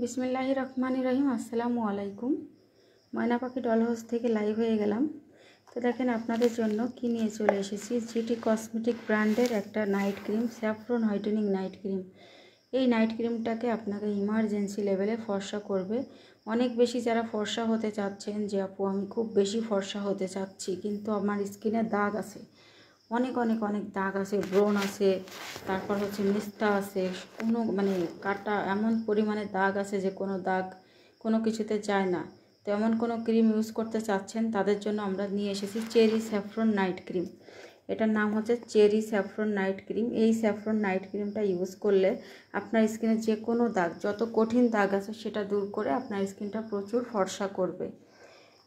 বিসমিল্লাহির রহমানির রহিম। আসসালামু আলাইকুম। ময়না পাখি ডল হাউস থেকে লাইভ হয়ে গেলাম। তো দেখেন আপনাদের জন্য কি নিয়ে চলে এসেছি। জিটি কসমেটিক ব্র্যান্ডের একটা night cream, saffron whitening night cream. এই নাইট ক্রিমটাকে আপনাকে ইমার্জেন্সি লেভেলে ফর্সা করবে। অনেক বেশি যারা ফর্সা হতে চাচ্ছেন, যে আপু আমি খুব বেশি ফর্সা হতে চাচ্ছি কিন্তু আমার স্কিনে দাগ আছে, অনেক অনেক অনেক দাগ আছে, ব্রণ আছে, তারপর হচ্ছে মেস্তা আছে, কোনো কাটা এমন পরিমাণে দাগ আছে যে কোনো দাগ কোনো কিছুতে যায় না। তো এমন কোনো ক্রিম ইউজ করতে চাচ্ছেন তাদের জন্য আমরা নিয়ে এসেছি চেরি স্যাফরন নাইট ক্রিম। এটার নাম হচ্ছে চেরি স্যাফরন নাইট ক্রিম। এই স্যাফরন নাইট ক্রিমটা ইউজ করলে আপনার স্কিনে যে কোনো দাগ, যত কঠিন দাগ আছে সেটা দূর করে আপনার স্কিনটা প্রচুর ফর্সা করবে।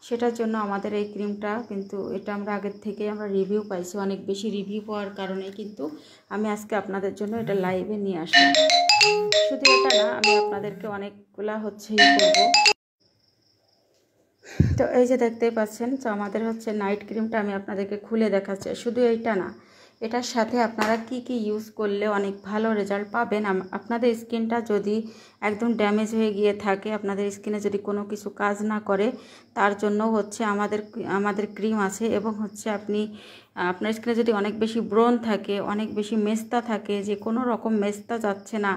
সেটার জন্য আমাদের এই ক্রিমটা কিন্তু এটা আমরা আগের থেকে আমরা রিভিউ পাইছি, অনেক বেশি রিভিউ পাওয়ার কারণে কিন্তু আমি আজকে আপনাদের জন্য এটা লাইভে নিয়ে আসলাম। শুধু এটা না, আমি আপনাদেরকে অনেকগুলা করব। তো এই যে দেখতেই পাচ্ছেন, তো আমাদের হচ্ছে নাইট ক্রিমটা আমি আপনাদেরকে খুলে দেখাচ্ছি। শুধু এইটা না, এটার সাথে আপনারা কি কি ইউজ করলে অনেক ভালো রেজাল্ট পাবেন। আপনাদের স্কিনটা যদি একদম ড্যামেজ হয়ে গিয়ে থাকে, আপনাদের স্কিনে যদি কোনো কিছু কাজ না করে, তার জন্য হচ্ছে আমাদের ক্রিম আছে। এবং হচ্ছে আপনার স্কিনে যদি অনেক বেশি ব্রণ থাকে, অনেক বেশি মেস্তা থাকে, যে কোনো রকম মেস্তা যাচ্ছে না,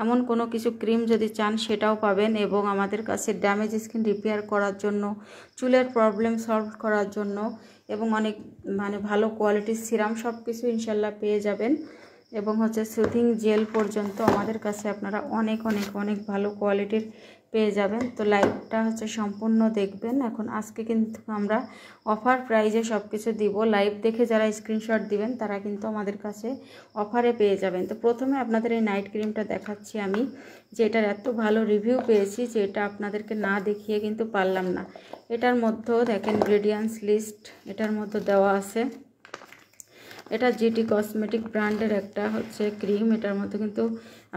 এমন কোনো কিছু ক্রিম যদি চান সেটাও পাবেন। এবং আমাদের কাছে ড্যামেজ স্কিন রিপেয়ার করার জন্য, চুলের প্রবলেম সলভ করার জন্য এবং অনেক ভালো কোয়ালিটির সিরাম সব কিছু ইনশাল্লাহ পেয়ে যাবেন। এবং হচ্ছে সুথিং জেল পর্যন্ত আমাদের কাছে আপনারা অনেক অনেক অনেক ভালো কোয়ালিটির পেয়ে যাবেন। তো লাইভটা হচ্ছে সম্পূর্ণ দেখবেন। এখন আজকে কিন্তু আমরা অফার প্রাইজে সব কিছু দিব। লাইভ দেখে যারা স্ক্রিনশট দিবেন তারা কিন্তু আমাদের কাছে অফারে পেয়ে যাবেন। তো প্রথমে আপনাদের এই নাইট ক্রিমটা দেখাচ্ছি আমি, যে এটার এত ভালো রিভিউ পেয়েছি যে এটা আপনাদেরকে না দেখিয়ে কিন্তু পারলাম না। এটার মধ্যেও দেখেন ইনগ্রেডিয়েন্টস লিস্ট এটার মধ্যে দেওয়া আছে। এটা জিটি কসমেটিক ব্র্যান্ডের একটা ক্রিম। এটার মধ্যে কিন্তু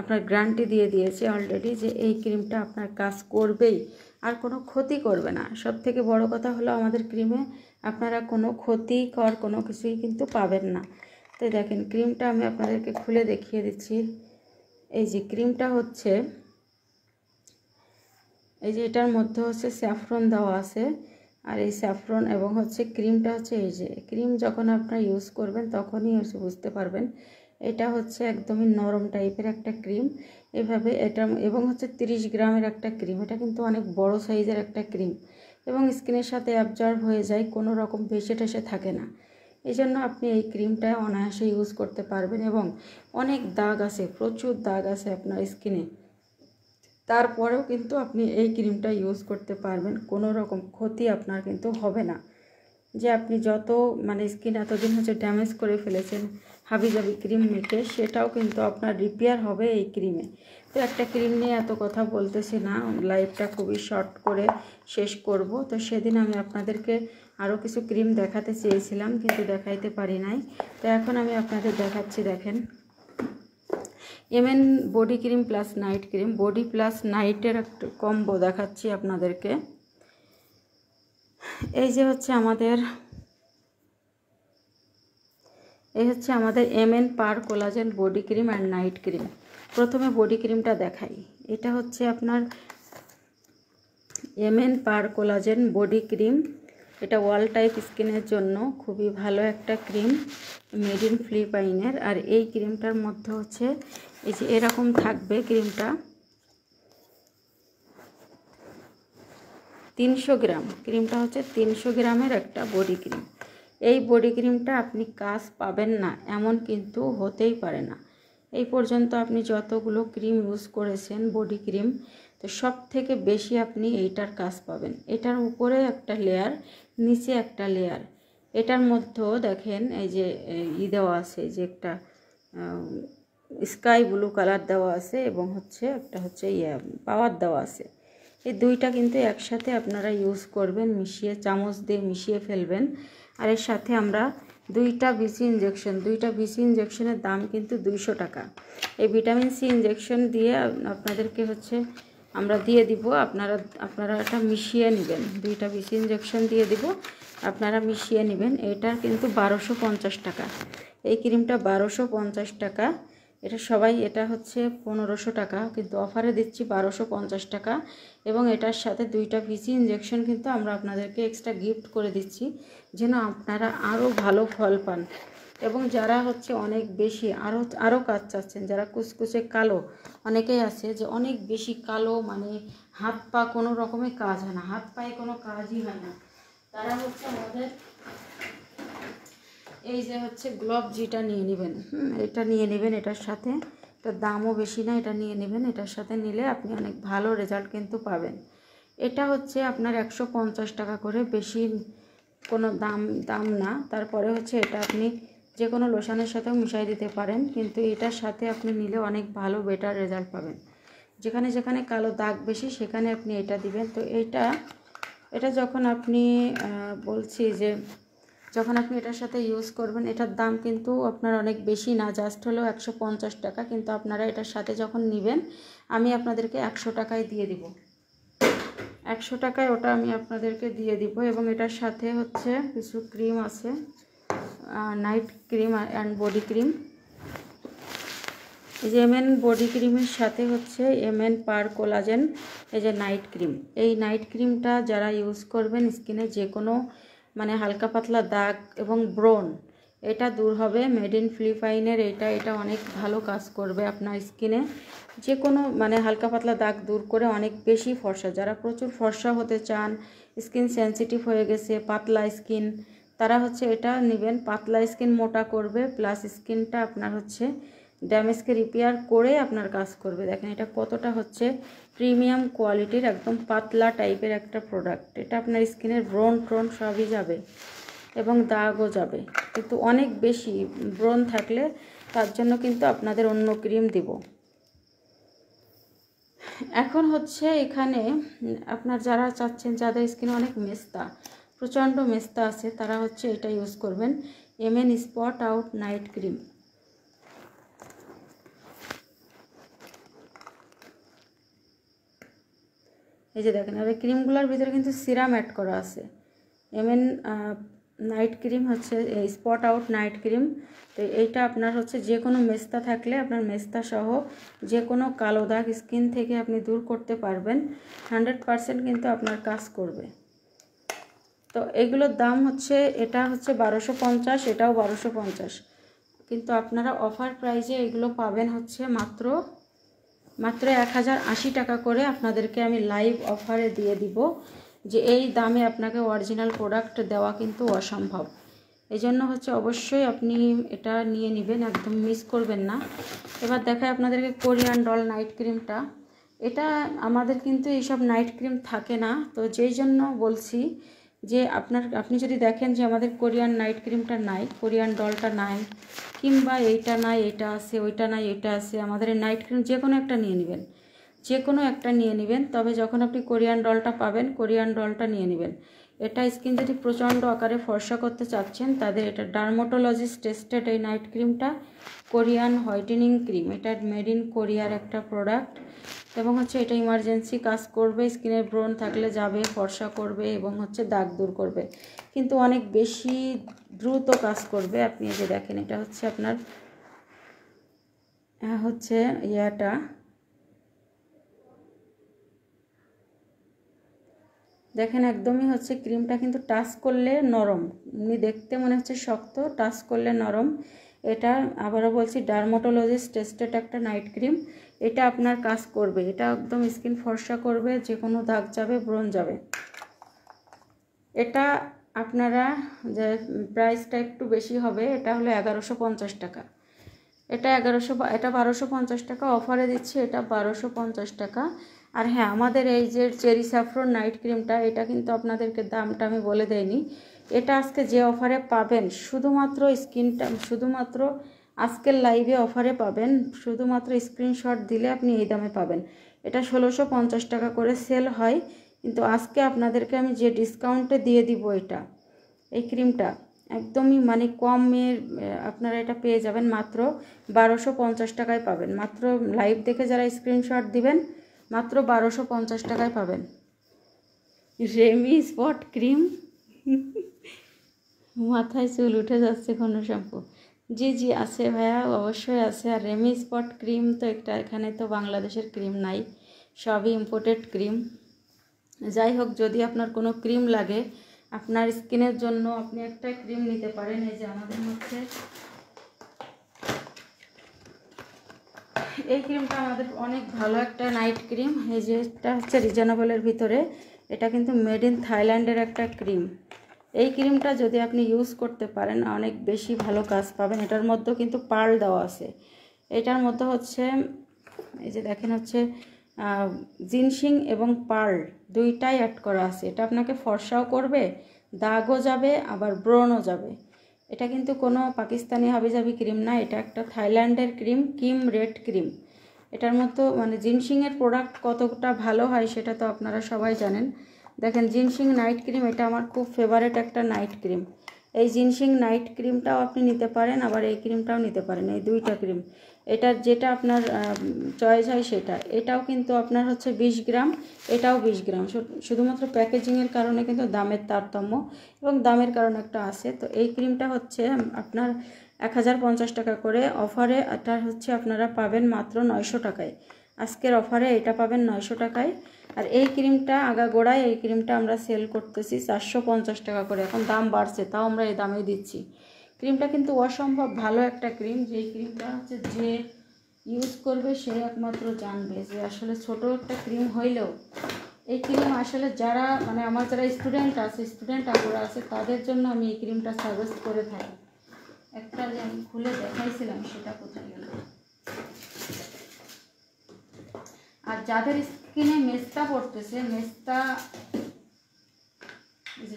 আপনার গ্যারান্টি দিয়ে দিয়েছে অলরেডি যে এই ক্রিমটা আপনার কাজ করবেই, আর কোনো ক্ষতি করবে না। সব থেকে বড় কথা হলো আমাদের ক্রিমে আপনারা কোনো ক্ষতিকর কোনো কিছুই কিন্তু পাবেন না। তো দেখেন ক্রিমটা আমি আপনাদেরকে খুলে দেখিয়ে দিচ্ছি। এই যে ক্রিমটা এই যে এটার মধ্যে স্যাফরন দেওয়া আছে। আর এই স্যাফরন এবং ক্রিমটা এই যে ক্রিম যখন আপনারা ইউজ করবেন তখনই বুঝতে পারবেন এটা একদমই নরম টাইপের একটা ক্রিম। এভাবে এটা এবং 30 গ্রামের একটা ক্রিম। এটা কিন্তু অনেক বড় সাইজের একটা ক্রিম এবং স্কিনের সাথে অ্যাবজর্ব হয়ে যায়, কোনো রকম ভেসে টেসে থাকে না। এই জন্য আপনি এই ক্রিমটা অনায়াসে ইউজ করতে পারবেন। এবং অনেক দাগ আছে, প্রচুর দাগ আছে আপনার স্কিনে, তারপরেও কিন্তু আপনি এই ক্রিমটা ইউজ করতে পারবেন, কোনো রকম ক্ষতি আপনার কিন্তু হবে না। যে আপনি যত স্কিন এতদিন ড্যামেজ করে ফেলেছেন হাবিজাবি ক্রিম মেখে, সেটাও কিন্তু আপনার রিপেয়ার হবে এই ক্রিমে। তো একটা ক্রিম নিয়ে এত কথা বলতেছি না, লাইভটা খুবই শর্ট করে শেষ করব। তো সেদিন আমি আপনাদেরকে আরও কিছু ক্রিম দেখাতে চেয়েছিলাম কিন্তু দেখাইতে পারি নাই। তো এখন আমি আপনাদের দেখাচ্ছি। দেখেন MN body cream plus night cream, body plus নাইটের একটা কম্বো দেখাচ্ছি আপনাদেরকে। এই যে আমাদের MN per collagen body cream আর নাইট ক্রিম। প্রথমে বডি ক্রিমটা দেখাই। এটা আপনার MN per collagen body cream. এটা ওয়াল টাইপ স্কিনের জন্য খুবই ভালো একটা ক্রিম, মেড ইন ফিলিপাইনের। আর এই ক্রিমটার মধ্যে এই যে এরকম থাকবে ক্রিমটা 300 গ্রাম। ক্রিমটা 300 গ্রামের একটা বডি ক্রিম। এই বডি ক্রিমটা আপনি কাজ পাবেন না এমন কিন্তু হতেই পারে না। এই পর্যন্ত আপনি যতগুলো ক্রিম ইউজ করেছেন বডি ক্রিম, তো সব থেকে বেশি আপনি এইটার কাজ পাবেন। এটার উপরে একটা লেয়ার, নিচে একটা লেয়ার। এটার মধ্যেও দেখেন এই যে দেওয়া আছে, যে একটা স্কাই ব্লু কালার দেওয়া আছে এবং একটা পাওয়ার দেওয়া আছে। এই দুইটা কিন্তু একসাথে আপনারা ইউজ করবেন, মিশিয়ে চামচ দিয়ে মিশিয়ে ফেলবেন। আর এর সাথে আমরা দুইটা বিসি ইঞ্জেকশনের দাম কিন্তু 200 টাকা। এই ভিটামিন সি ইঞ্জেকশন দিয়ে আপনাদেরকে আমরা দিয়ে দিব। আপনারা এটা মিশিয়ে নেবেন, দুইটা বিসি ইঞ্জেকশন দিয়ে দিব, আপনারা মিশিয়ে নেবেন। এটার কিন্তু 1250 টাকা। এই ক্রিমটা 1250 টাকা। এটা সবাই, এটা হচ্ছে 1500 টাকা, কিন্তু অফারে দিচ্ছি 1250 টাকা। এবং এটার সাথে 2টা পিসি ইঞ্জেকশন কিন্তু আমরা আপনাদেরকে এক্সট্রা গিফট করে দিচ্ছি, যেন আপনারা আরও ভালো ফল পান। এবং যারা হচ্ছে অনেক বেশি আরও কাজ চাচ্ছেন, যারা কুচকুচে কালো, অনেকেই আছে যে অনেক বেশি কালো, মানে হাত পা কোনো রকমের কাজ হয় না, হাত পায়ে কোনো কাজই হয় না, তারা হচ্ছে আমাদের এই যে হচ্ছে গ্লোভ জিটা নিয়ে নেবেন। এটা নিয়ে নেবেন, এটার সাথে, এটার দামও বেশি না, এটা নিয়ে নেবেন। এটার সাথে নিলে আপনি অনেক ভালো রেজাল্ট কিন্তু পাবেন। এটা হচ্ছে আপনার 150 টাকা করে, বেশি কোনো দাম না। তারপরে হচ্ছে এটা আপনি যে কোনো লোশনের সাথেও মিশাই দিতে পারেন, কিন্তু এটার সাথে আপনি নিলে অনেক ভালো বেটার রেজাল্ট পাবেন। যেখানে যেখানে কালো দাগ বেশি সেখানে আপনি এটা দিবেন। তো এটা যখন আপনি বলছি যে যখন আপনি এটার সাথে ইউজ করবেন, এটার দাম কিন্তু আপনার অনেক বেশি না, জাস্ট হলো 150 টাকা। কিন্তু আপনারা এটার সাথে যখন নেবেন, আমি আপনাদেরকে 100 টাকায় দিয়ে দিব, 100 টাকায় ওটা আমি আপনাদেরকে দিয়ে দিব। এবং এটার সাথে হচ্ছে কিছু ক্রিম আছে, night cream and body cream. এই যে এমএন বডি ক্রিমের সাথে হচ্ছে এমএন পার কোলাজেন, এই যে নাইট ক্রিম। এই নাইট ক্রিমটা যারা ইউজ করবেন স্কিনে যে কোনো মানে হালকা পাতলা দাগ এবং ব্রণ, এটা দূর হবে। মেড ইন ফিলিপাইনের এটা অনেক ভালো কাজ করবে আপনার স্কিনে, যে কোনো মানে হালকা পাতলা দাগ দূর করে অনেক বেশি ফর্সা, যারা প্রচুর ফর্সা হতে চান, স্কিন সেন্সিটিভ হয়ে গেছে, পাতলা স্কিন, তারা হচ্ছে এটা নেবেন। পাতলা স্কিন মোটা করবে, প্লাস স্কিনটা আপনার হচ্ছে ড্যামেজকে রিপেয়ার করে আপনার কাজ করবে। দেখেন এটা কতটা হচ্ছে প্রিমিয়াম কোয়ালিটির, একদম পাতলা টাইপের একটা প্রোডাক্ট। এটা আপনার স্কিনের ব্রণ ট্রণ সবই যাবে এবং দাগও যাবে। কিন্তু অনেক বেশি ব্রণ থাকলে তার জন্য কিন্তু আপনাদের অন্য ক্রিম দিব। এখন হচ্ছে এখানে আপনার যারা চাচ্ছেন, যাদের স্কিনে অনেক মেস্তা, প্রচণ্ড মেস্তা আছে, তারা হচ্ছে এটা ইউজ করবেন, MN spot out night cream. এই যে দেখেন, আর এই ক্রিমগুলোর ভিতরে কিন্তু সিরাম অ্যাড করা আছে। এমএন নাইট ক্রিম হচ্ছে স্পট আউট নাইট ক্রিম। তো এইটা আপনার হচ্ছে যে কোনো মেস্তা থাকলে আপনার মেস্তা সহ যে কোনো কালো দাগ স্কিন থেকে আপনি দূর করতে পারবেন, 100% কিন্তু আপনার কাজ করবে। তো এগুলোর দাম হচ্ছে, এটা হচ্ছে 1250, এটাও 1250, কিন্তু আপনারা অফার প্রাইসে এগুলো পাবেন হচ্ছে মাত্র 1080 টাকা করে। আপনাদেরকে আমি লাইভ অফারে দিয়ে দিব, যে এই দামে আপনাকে অরিজিনাল প্রোডাক্ট দেওয়া কিন্তু অসম্ভব। এই জন্য হচ্ছে অবশ্যই আপনি এটা নিয়ে নেবেন, একদম মিস করবেন না। এবার দেখায় আপনাদেরকে কোরিয়ান ডল নাইট ক্রিমটা। এটা আমাদের কিন্তু এইসব নাইট ক্রিম থাকে না, তো যেই জন্য বলছি যে আপনি যদি দেখেন যে আমাদের কোরিয়ান নাইট ক্রিমটা নাই, কোরিয়ান ডলটা নাই, কিংবা এইটা নাই এটা আছে, ওইটা নাই এটা আছে, আমাদের এই নাইট ক্রিম যে কোনো একটা নিয়ে নেবেন, যে কোনো একটা নিয়ে নেবেন। তবে যখন আপনি কোরিয়ান ডলটা পাবেন, কোরিয়ান ডলটা নিয়ে নেবেন। এটা স্কিন যদি প্রচণ্ড আকারে ফর্সা করতে চাচ্ছেন, তাদের এটা ডার্মাটোলজিস্ট টেস্টেড এই নাইট ক্রিমটা, কোরিয়ান হোয়াইটেনিং ক্রিম। এটা মেড ইন কোরিয়ার একটা প্রোডাক্ট, এবং হচ্ছে এটা ইমার্জেন্সি কাজ করবে, স্কিনের ব্রণ থাকলে যাবে, ফর্সা করবে এবং হচ্ছে দাগ দূর করবে, কিন্তু অনেক বেশি দ্রুত কাজ করবে। আপনি এই যে দেখেন, এটা হচ্ছে আপনার হচ্ছে ইয়াটা, দেখেন একদমই হচ্ছে ক্রিমটা কিন্তু টাচ করলে নরম, এমনি দেখতে মনে হচ্ছে শক্ত, টাচ করলে নরম। এটা আবারও বলছি, ডার্মাটোলজিস্ট টেস্টেড একটা নাইট ক্রিম। এটা আপনার কাজ করবে, এটা একদম স্কিন ফর্সা করবে, যে কোনো দাগ যাবে, ব্রণ যাবে। এটা আপনারা যে প্রাইসটা একটু বেশি হবে, এটা হলো 1150 টাকা। এটা 1250 টাকা অফারে দিচ্ছি, এটা 1250 টাকা। আর হ্যাঁ, আমাদের এই যে চেরি স্যাফরন নাইট ক্রিমটা, এটা কিন্তু আপনাদেরকে দামটা আমি বলে দেইনি। এটা আজকে যে অফারে পাবেন, শুধুমাত্র আজকের লাইভে অফারে পাবেন, শুধুমাত্র স্ক্রিনশট দিলে আপনি এই দামে পাবেন। এটা 1650 টাকা করে সেল হয়, কিন্তু আজকে আপনাদেরকে আমি যে ডিসকাউন্টে দিয়ে দিব, এই ক্রিমটা একদমই মানে কমের, আপনারা এটা পেয়ে যাবেন মাত্র 1250 টাকায় পাবেন। মাত্র লাইভ দেখে যারা স্ক্রিনশট দিবেন, মাত্র 1250 টাকায় পাবেন। রেমি স্পট ক্রিম, মাথায় চুল উঠে যাচ্ছে কোনো শ্যাম্পু। জি জি আছে ভাইয়া, অবশ্যই আছে। আর রেমি স্পট ক্রিম তো একটা, এখানে তো বাংলাদেশের ক্রিম নাই, সবই ইম্পোর্টেড ক্রিম। যাই হোক, যদি আপনার কোনো ক্রিম লাগে আপনার স্কিনের জন্য, আপনি একটা ক্রিম নিতে পারেন। এই যে আমাদের হচ্ছে এই ক্রিমটা আমাদের অনেক ভালো একটা নাইট ক্রিম। এই যে এটা হচ্ছে রিজনেবলের ভিতরে, এটা কিন্তু মেড ইন থাইল্যান্ডের একটা ক্রিম। এই ক্রিমটা যদি আপনি ইউজ করতে পারেন অনেক বেশি ভালো কাজ পাবেন। এটার মধ্যেও কিন্তু পার্ল দেওয়া আছে। এটার মধ্যে হচ্ছে এই যে দেখেন হচ্ছে জিনসিং এবং পার্ল দুইটাই অ্যাড করা আছে। এটা আপনাকে ফর্সাও করবে, দাগও যাবে, আবার ব্রণও যাবে। এটা কিন্তু কোনো পাকিস্তানি হাবিজাবি ক্রিম না, এটা একটা থাইল্যান্ডের ক্রিম, কিম রেড ক্রিম। এটার মতো মানে জিনসিংয়ের প্রোডাক্ট কতটা ভালো হয় সেটা তো আপনারা সবাই জানেন। দেখেন জিনসিং নাইট ক্রিম, এটা আমার খুব ফেভারিট একটা নাইট ক্রিম। এই জিনসিং নাইট ক্রিমটাও আপনি নিতে পারেন, আবার এই ক্রিমটাও নিতে পারেন, এই দুইটা ক্রিম। এটার যেটা আপনার চয়েস হয় সেটা। এটাও কিন্তু আপনার হচ্ছে 20 গ্রাম, এটাও 20 গ্রাম। শুধুমাত্র প্যাকেজিংয়ের কারণে কিন্তু দামের তারতম্য, এবং দামের কারণে একটা আছে। তো এই ক্রিমটা হচ্ছে আপনার 1050 টাকা করে অফারে, এটা হচ্ছে আপনারা পাবেন মাত্র 900 টাকায়। আজকের অফারে এটা পাবেন 900 টাকায়। আর এই ক্রিমটা আগাগোড়ায় এই ক্রিমটা আমরা সেল করতেছি 450 টাকা করে। এখন দাম বাড়ছে, তাও আমরা এই দামেই দিচ্ছি। ক্রিমটা কিন্তু অসম্ভব ভালো একটা ক্রিম। যেই ক্রিমটা হচ্ছে যে ইউজ করবে সে একমাত্র জানবে যে আসলে ছোট একটা ক্রিম হইলেও এই ক্রিম আসলে যারা মানে আমার যারা স্টুডেন্ট আপুরা আছে তাদের জন্য আমি এই ক্রিমটা সাজেস্ট করে থাকি। একটা যে আমি খুলে দেখাইছিলাম সেটা কোথায় গেল। আর যাদের স্কিনে মেস্তা পড়তেছে,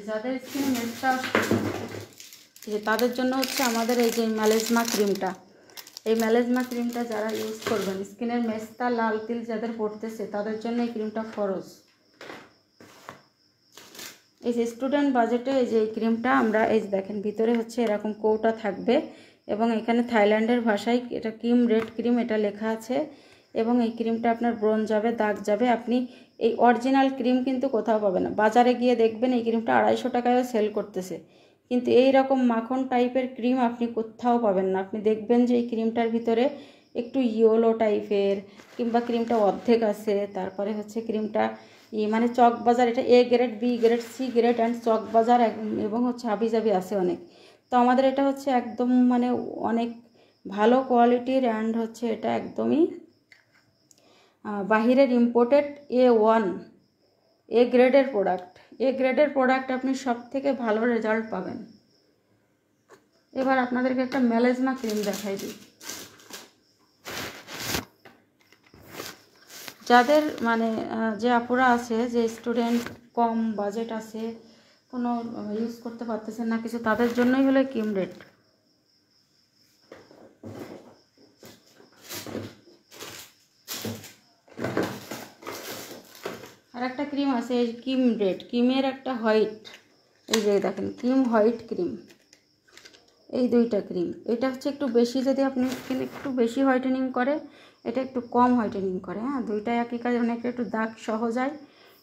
যাদের স্কিনে মেস্তা যে তাদের জন্য হচ্ছে আমাদের এই যে ম্যালেজমা ক্রিমটা। এই ম্যালেজমা ক্রিমটা যারা ইউজ করবেন, স্কিনের মেস্তা লাল তিল যাদের পড়তেছে তাদের জন্য এই ক্রিমটা ফরজ। এই যে স্টুডেন্ট বাজেটে এই যে এই ক্রিমটা আমরা এই যে দেখেন ভিতরে হচ্ছে এরকম কৌটা থাকবে, এবং এখানে থাইল্যান্ডের ভাষায় এটা কিম রেড ক্রিম এটা লেখা আছে। এবং এই ক্রিমটা আপনার ব্রণ যাবে, দাগ যাবে। আপনি এই অরিজিনাল ক্রিম কিন্তু কোথাও পাবেন না। বাজারে গিয়ে দেখবেন এই ক্রিমটা 250 টাকায়ও সেল করতেছে, কিন্তু এই রকম মাখন টাইপের ক্রিম আপনি কোথাও পাবেন না। আপনি দেখবেন যে এই ক্রিমটার ভিতরে একটু ইয়েলো টাইপের, কিংবা ক্রিমটা অর্ধেক আছে। তারপরে হচ্ছে ক্রিমটা মানে চকবাজার, এটা A grade, B grade, C grade and Chawkbazar, এবং হচ্ছে হাবিজাবি আছে অনেক। তো আমাদের এটা হচ্ছে একদম মানে অনেক ভালো কোয়ালিটির, অ্যান্ড হচ্ছে এটা একদমই বাহিরের ইম্পোর্টেড A1 এ গ্রেডের প্রোডাক্ট। এ গ্রেডের প্রোডাক্ট আপনি সব থেকে ভালো রেজাল্ট পাবেন। এবার আপনাদেরকে একটা ম্যালেজমা ক্রিম দেখাই দিই। যাদের মানে যে আপুরা আছে যে স্টুডেন্ট, কম বাজেট আছে, কোনো ইউজ করতে পারতেছেন না কিছু, তাদের জন্যই হলো কিম রেড। আর একটা ক্রিম আছে এই কিম রেড, কিমের একটা হোয়াইট, এই যে দেখেন কিম হোয়াইট ক্রিম। এই দুইটা ক্রিম, এটা হচ্ছে একটু বেশি, যদি আপনি স্কিন একটু বেশি হোয়াইটেনিং করে, এটা একটু কম হোয়াইটেনিং করে। হ্যাঁ, দুইটাই একই কাজ। অনেকটা একটু দাগ সহজ যায়,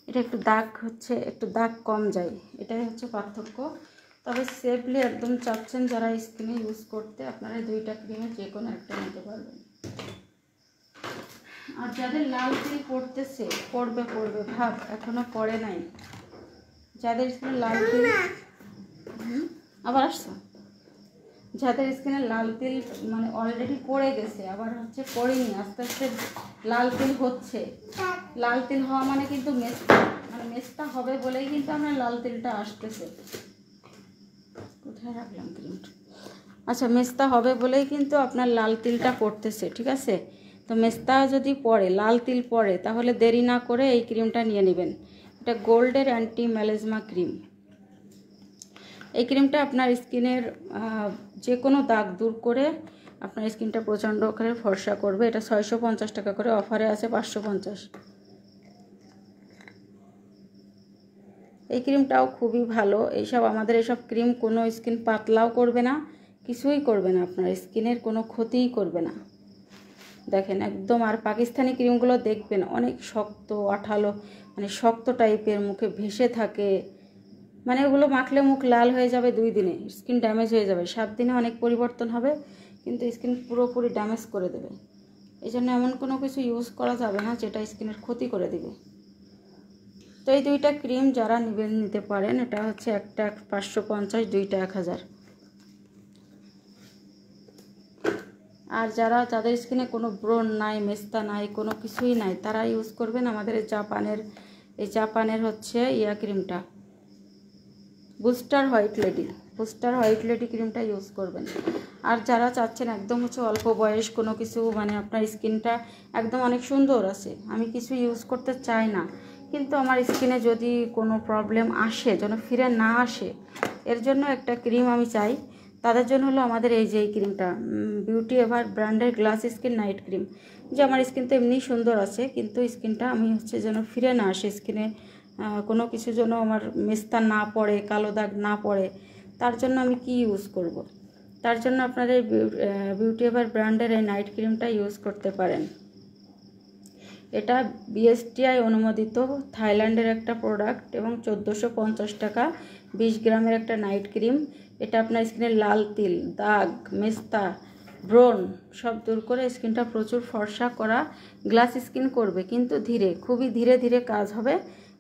এটা একটু দাগ হচ্ছে একটু দাগ কম যায়, এটাই হচ্ছে পার্থক্য। তবে সেফলি একদম চাচ্ছেন যারা স্কিনে ইউজ করতে, আপনারা দুইটা ক্রিমের যে কোনো একটা নিতে পারবেন। আর যাদের লাল তিল পড়তেছে, পড়বে ভাব এখনো পড়ে নাই, যাদের স্কিনে লাল তিল আবার আসছে, যাদের স্কিনে লাল তিল মানে অলরেডি পড়ে গেছে, আবার হচ্ছে পড়েনি, আস্তে আস্তে লাল তিল হচ্ছে। লাল তিল হওয়া মানে কিন্তু মেস্তা হবে বলেই কিন্তু আমরা লাল তিলটা আসতেছে। কোথায় রাখলাম ক্রিমটা? আচ্ছা, মেস্তা হবে বলেই কিন্তু আপনার লাল তিলটা পড়তেছে, ঠিক আছে? তো মেস্তা যদি পড়ে, লাল তিল পড়ে, তাহলে দেরি না করে এই ক্রিমটা নিয়ে নেবেন। এটা গোল্ডের অ্যান্টি ম্যালেজমা ক্রিম। এই ক্রিমটা আপনার স্কিনের যে কোনো দাগ দূর করে আপনার স্কিনটা প্রচণ্ড করে ফর্সা করবে। এটা 650 টাকা করে, অফারে আছে 550। এই ক্রিমটাও খুবই ভালো। আমাদের এইসব ক্রিম কোনো স্কিন পাতলাও করবে না, কিছুই করবে না, আপনার স্কিনের কোনো ক্ষতিই করবে না। দেখেন একদম। আর পাকিস্তানি ক্রিমগুলো দেখবেন অনেক শক্ত, আঠালো, মানে শক্ত টাইপের, মুখে ভেসে থাকে, মানে ওগুলো মাখলে মুখ লাল হয়ে যাবে 2 দিনে, স্কিন ড্যামেজ হয়ে যাবে, 7 দিনে অনেক পরিবর্তন হবে। কিন্তু স্কিন পুরোপুরি ড্যামেজ করে দেবে। এই জন্য এমন কোনো কিছু ইউজ করা যাবে না যেটা স্কিনের ক্ষতি করে দেবে। তো এই দুইটা ক্রিম যারা নিতে পারেন, এটা হচ্ছে একটা 550, দুইটা 1000। আর যাদের স্কিনে কোনো ব্রণ নাই, মেস্তা নাই, কোনো কিছুই নাই, তারা ইউজ করবেন আমাদের জাপানের হচ্ছে ক্রিমটা, বুস্টার হোয়াইট লেডি ক্রিমটা ইউজ করবেন। আর যারা চাচ্ছেন একদম হচ্ছে অল্প বয়স, কোনো কিছু মানে আপনার স্কিনটা একদম অনেক সুন্দর আছে, আমি কিছু ইউজ করতে চাই না, কিন্তু আমার স্কিনে যদি কোনো প্রবলেম আসে, যেন ফিরে না আসে, এর জন্য একটা ক্রিম আমি চাই, তাদের জন্য হলো আমাদের এই ক্রিমটা, বিউটি এভার ব্র্যান্ডের গ্লাস স্কিন নাইট ক্রিম। যে আমার স্কিন তো এমনি সুন্দর আছে, কিন্তু স্কিনটা আমি হচ্ছে যেন ফিরে না আসে, স্কিনে কোনো কিছু যেন আমার মেস্তা না পড়ে, কালো দাগ না পড়ে, তার জন্য আমি কি ইউজ করব। তার জন্য আপনাদের বিউটি এভার ব্র্যান্ডের এই নাইট ক্রিমটা ইউজ করতে পারেন। এটা বিএসটিআই অনুমোদিত থাইল্যান্ডের একটা প্রোডাক্ট এবং 1450 টাকা, 20 গ্রামের একটা নাইট ক্রিম। এটা আপনার স্কিনের লাল তিল, দাগ, মেস্তা, ব্রণ সব দূর করে স্কিনটা প্রচুর ফর্সা করা, গ্লাস স্কিন করবে, কিন্তু খুবই ধীরে ধীরে কাজ হবে।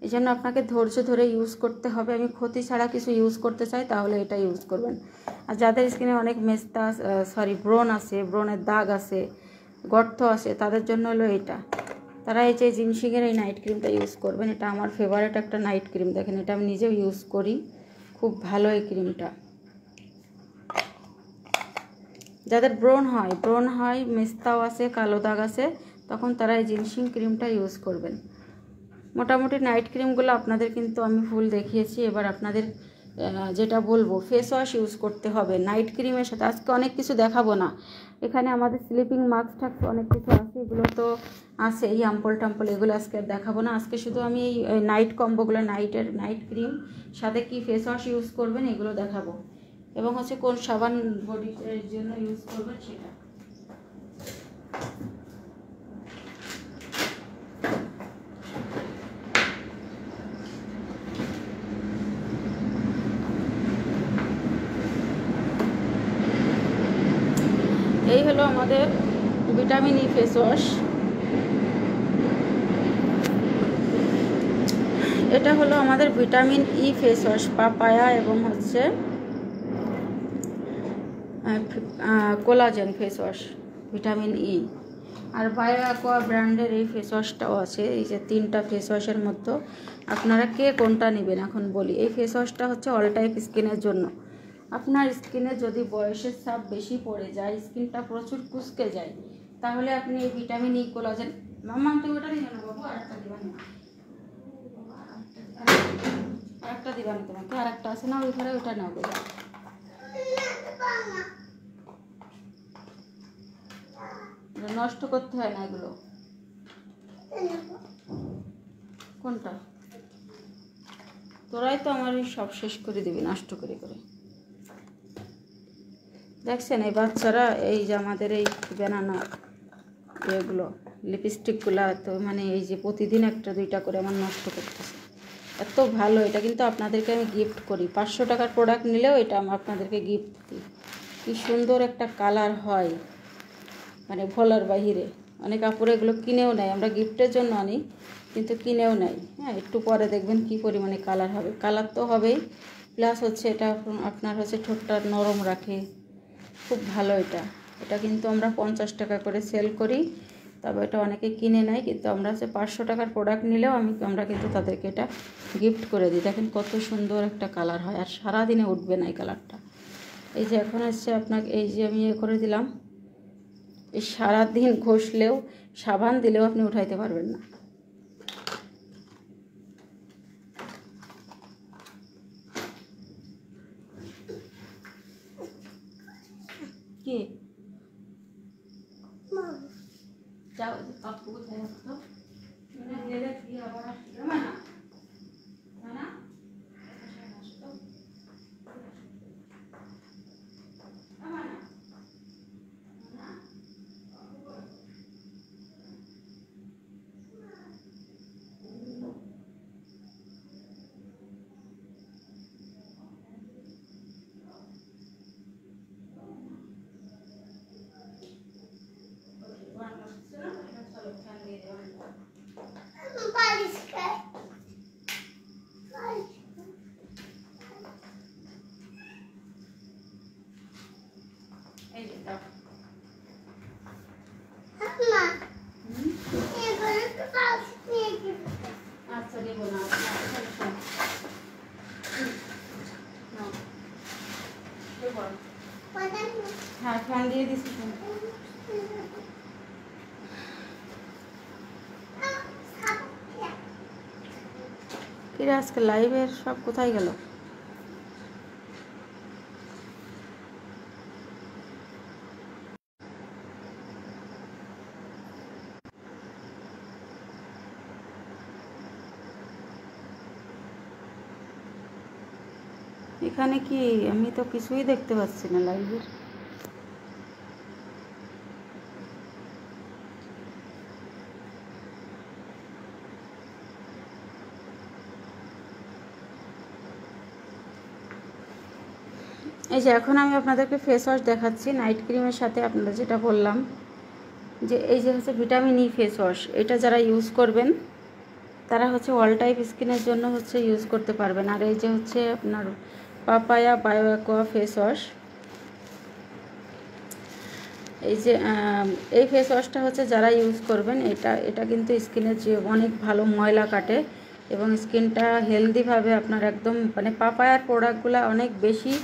এই জন্য আপনাকে ধৈর্য ধরে ইউজ করতে হবে। আমি ক্ষতি ছাড়া কিছু ইউজ করতে চাই, তাহলে এটা ইউজ করবেন। আর যাদের স্কিনে অনেক ব্রণ আছে, ব্রণের দাগ আছে, গর্ত আছে, তাদের জন্য হলো এটা, তারা এই জিনসিংয়ের এই নাইট ক্রিমটা ইউজ করবেন। এটা আমার ফেভারিট একটা নাইট ক্রিম, দেখেন এটা আমি নিজেও ইউজ করি, খুব ভালো এই ক্রিমটা। যাদের ব্রণ হয়, মেস্তাও আছে, কালো দাগ আছে, তখন তারা এই জিনসিং ক্রিমটা ইউজ করবেন। মোটামুটি নাইট ক্রিমগুলো আপনাদের কিন্তু আমি ফুল দেখিয়েছি। এবার আপনাদের যেটা বলবো, ফেস ওয়াশ ইউজ করতে হবে নাইট ক্রিমের সাথে। আজকে অনেক কিছু দেখাবো না, এখানে আমাদের স্লিপিং মাস্ক থাকতে অনেক কিছু আছে, এগুলো তো আছে, এই আম্পল টাম্পল এগুলো আজকে দেখাবো না। আজকে শুধু আমি এই নাইট কম্বোগুলো, নাইট ক্রিম সাথে কি ফেস ওয়াশ ইউজ করবেন এগুলো দেখাবো, এবং হচ্ছে কোন সাবান বডির জন্য ইউজ করবেন সেটা। এই হলো আমাদের ভিটামিন ই ফেস ওয়াশ। এটা হলো আমাদের vitamin E face wash, papaya এবং হচ্ছে collagen face wash, vitamin E. আর বায়ো অ্যাকোয়া ব্র্যান্ডের এই ফেস ওয়াশটাও আছে। এই যে 3টা ফেস ওয়াশের মধ্যে আপনারা কে কোনটা নেবেন এখন বলি। এই ফেস ওয়াশটা হচ্ছে অল টাইপ স্কিনের জন্য। আপনার স্কিনে যদি বয়সের চাপ বেশি পড়ে যায়, স্কিনটা প্রচুর কুঁচকে যায়, তাহলে আপনি এই ভিটামিন ই, কোলাজেন, মাম্মা তুমি ওটা নিয়ে নাও বাবু, আরেকটা দিবা না, আরেকটা দিবা না তোমাকে, আরেকটা আছে না ওই ঘরে, ওটা নাও। নষ্ট করতে হয় না এগুলো। কোনটা? তোরাই তো আমার সব শেষ করে দিবি নষ্ট করে করে। দেখছেন এই বাচ্চারা, এই যে আমাদের এই ব্যানানা এগুলো লিপস্টিকগুলো, তো মানে এই যে প্রতিদিন 1-2টা করে আমার নষ্ট করতেছে। এত ভালো, এটা কিন্তু আপনাদেরকে আমি গিফট করি, 500 টাকার প্রোডাক্ট নিলেও এটা আমি আপনাদেরকে গিফট দিই। কি সুন্দর একটা কালার হয়, মানে ভোলার বাহিরে। অনেক আপুরে এগুলো কিনেও নেয়, আমরা গিফটের জন্য আনি, কিন্তু কিনেও নেয়। হ্যাঁ, একটু পরে দেখবেন কি পরিমাণে কালার হবে, কালার তো হবেই, প্লাস হচ্ছে এটা আপনার হচ্ছে ঠোঁটটা নরম রাখে, খুব ভালো এটা। এটা কিন্তু আমরা 50 টাকা করে সেল করি, তবে এটা অনেকে কিনে নেয়, কিন্তু আমরা হচ্ছে 500 টাকার প্রোডাক্ট নিলেও আমরা কিন্তু তাদেরকে এটা গিফট করে দিই। দেখেন কত সুন্দর একটা কালার হয়, আর সারাদিনে উঠবে না এই কালারটা। এই যে এখন হচ্ছে আপনাকে এই যে আমি করে দিলাম, এই সারাদিন ঘষলেও, সাবান দিলেও আপনি উঠাইতে পারবেন না। কি যাও আপু কোথায় আসতো, কি আবার আসতো না না আসতো দেবো না। হ্যাঁ ফ্যান দিয়ে দিচ্ছি। কিরে আজকে লাইভের সব কোথায় গেল? এখানে কি আমি তো কিছুই দেখতে পাচ্ছি না লাইভের। এই যে এখন আমি আপনাদেরকে ফেস ওয়াশ দেখাচ্ছি নাইট ক্রিমের সাথে। আপনারা যেটা বললাম যে এই যে হচ্ছে ভিটামিন ই ফেস ওয়াশ, এটা যারা ইউজ করবেন তারা হচ্ছে অল টাইপ স্কিনের জন্য হচ্ছে ইউজ করতে পারবেন। আর এই যে হচ্ছে আপনার papaya bio aqua face wash, এই যে এই ফেস ওয়াশটা হচ্ছে যারা ইউজ করবেন এটা কিন্তু স্কিনের যে অনেক ভালো ময়লা কাটে এবং স্কিনটা হেলদিভাবে আপনার একদম মানে পাপায়ার প্রোডাক্টগুলো অনেক বেশি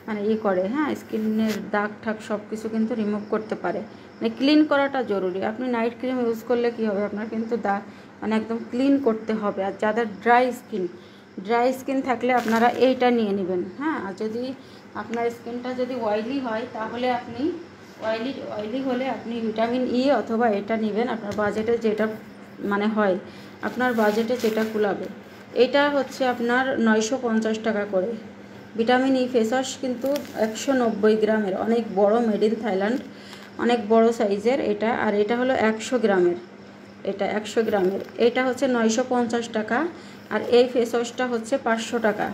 মানে করে, হ্যাঁ, স্কিনের দাগ ঠাক সব কিছু কিন্তু রিমুভ করতে পারে। মানে ক্লিন করাটা জরুরি। আপনি নাইট ক্রিম ইউজ করলে কি হবে, আপনার কিন্তু দাগ মানে একদম ক্লিন করতে হবে। আর যাদের ড্রাই স্কিন থাকলে আপনারা এইটা নিয়ে নেবেন, হ্যাঁ। আর যদি আপনার স্কিনটা যদি অয়েলি হয় তাহলে আপনি অয়েলি হলে আপনি ভিটামিন ই অথবা এটা নেবেন, আপনার বাজেটে যেটা মানে হয়, আপনার বাজেটে যেটা কুলাবে। এটা হচ্ছে আপনার 950 টাকা করে। ভিটামিন ই ফেস ওয়াশ কিন্তু 190 গ্রামের, অনেক বড়, মেড ইন থাইল্যান্ড, অনেক বড় সাইজের এটা। আর এটা হলো 100 গ্রামের, এটা 100 গ্রামের, এটা হচ্ছে 950 টাকা। আর এই ফেস ওয়াশটা হচ্ছে 500 টাকা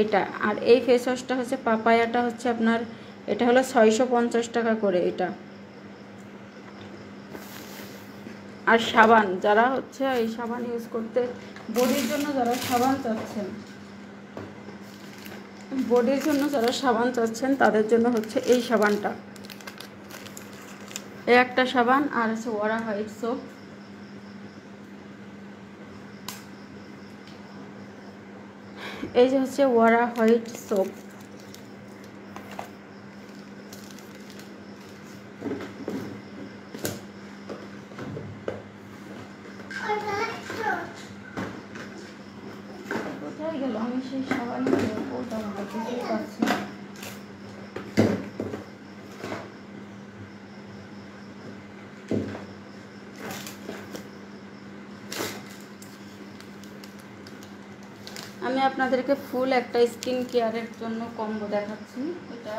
এটা। আর এই ফেস ওয়াশটা হচ্ছে পাপায়াটা হচ্ছে আপনার, এটা হলো 650 টাকা করে এটা। আর সাবান, যারা হচ্ছে এই সাবান ইউজ করতে বডির জন্য যারা সাবান চাচ্ছেন তাদের জন্য হচ্ছে এই সাবানটা, এই একটা সাবান। আর হচ্ছে ওরা হোয়াইট সোপ, এই যে হচ্ছে ওরা হোয়াইট সোপ। কোথায় গেল আমি সেই সাবান বুঝতেই পারছি না। আমি আপনাদেরকে ফুল একটা স্কিন কেয়ারের জন্য কম্বো দেখাচ্ছি। এটা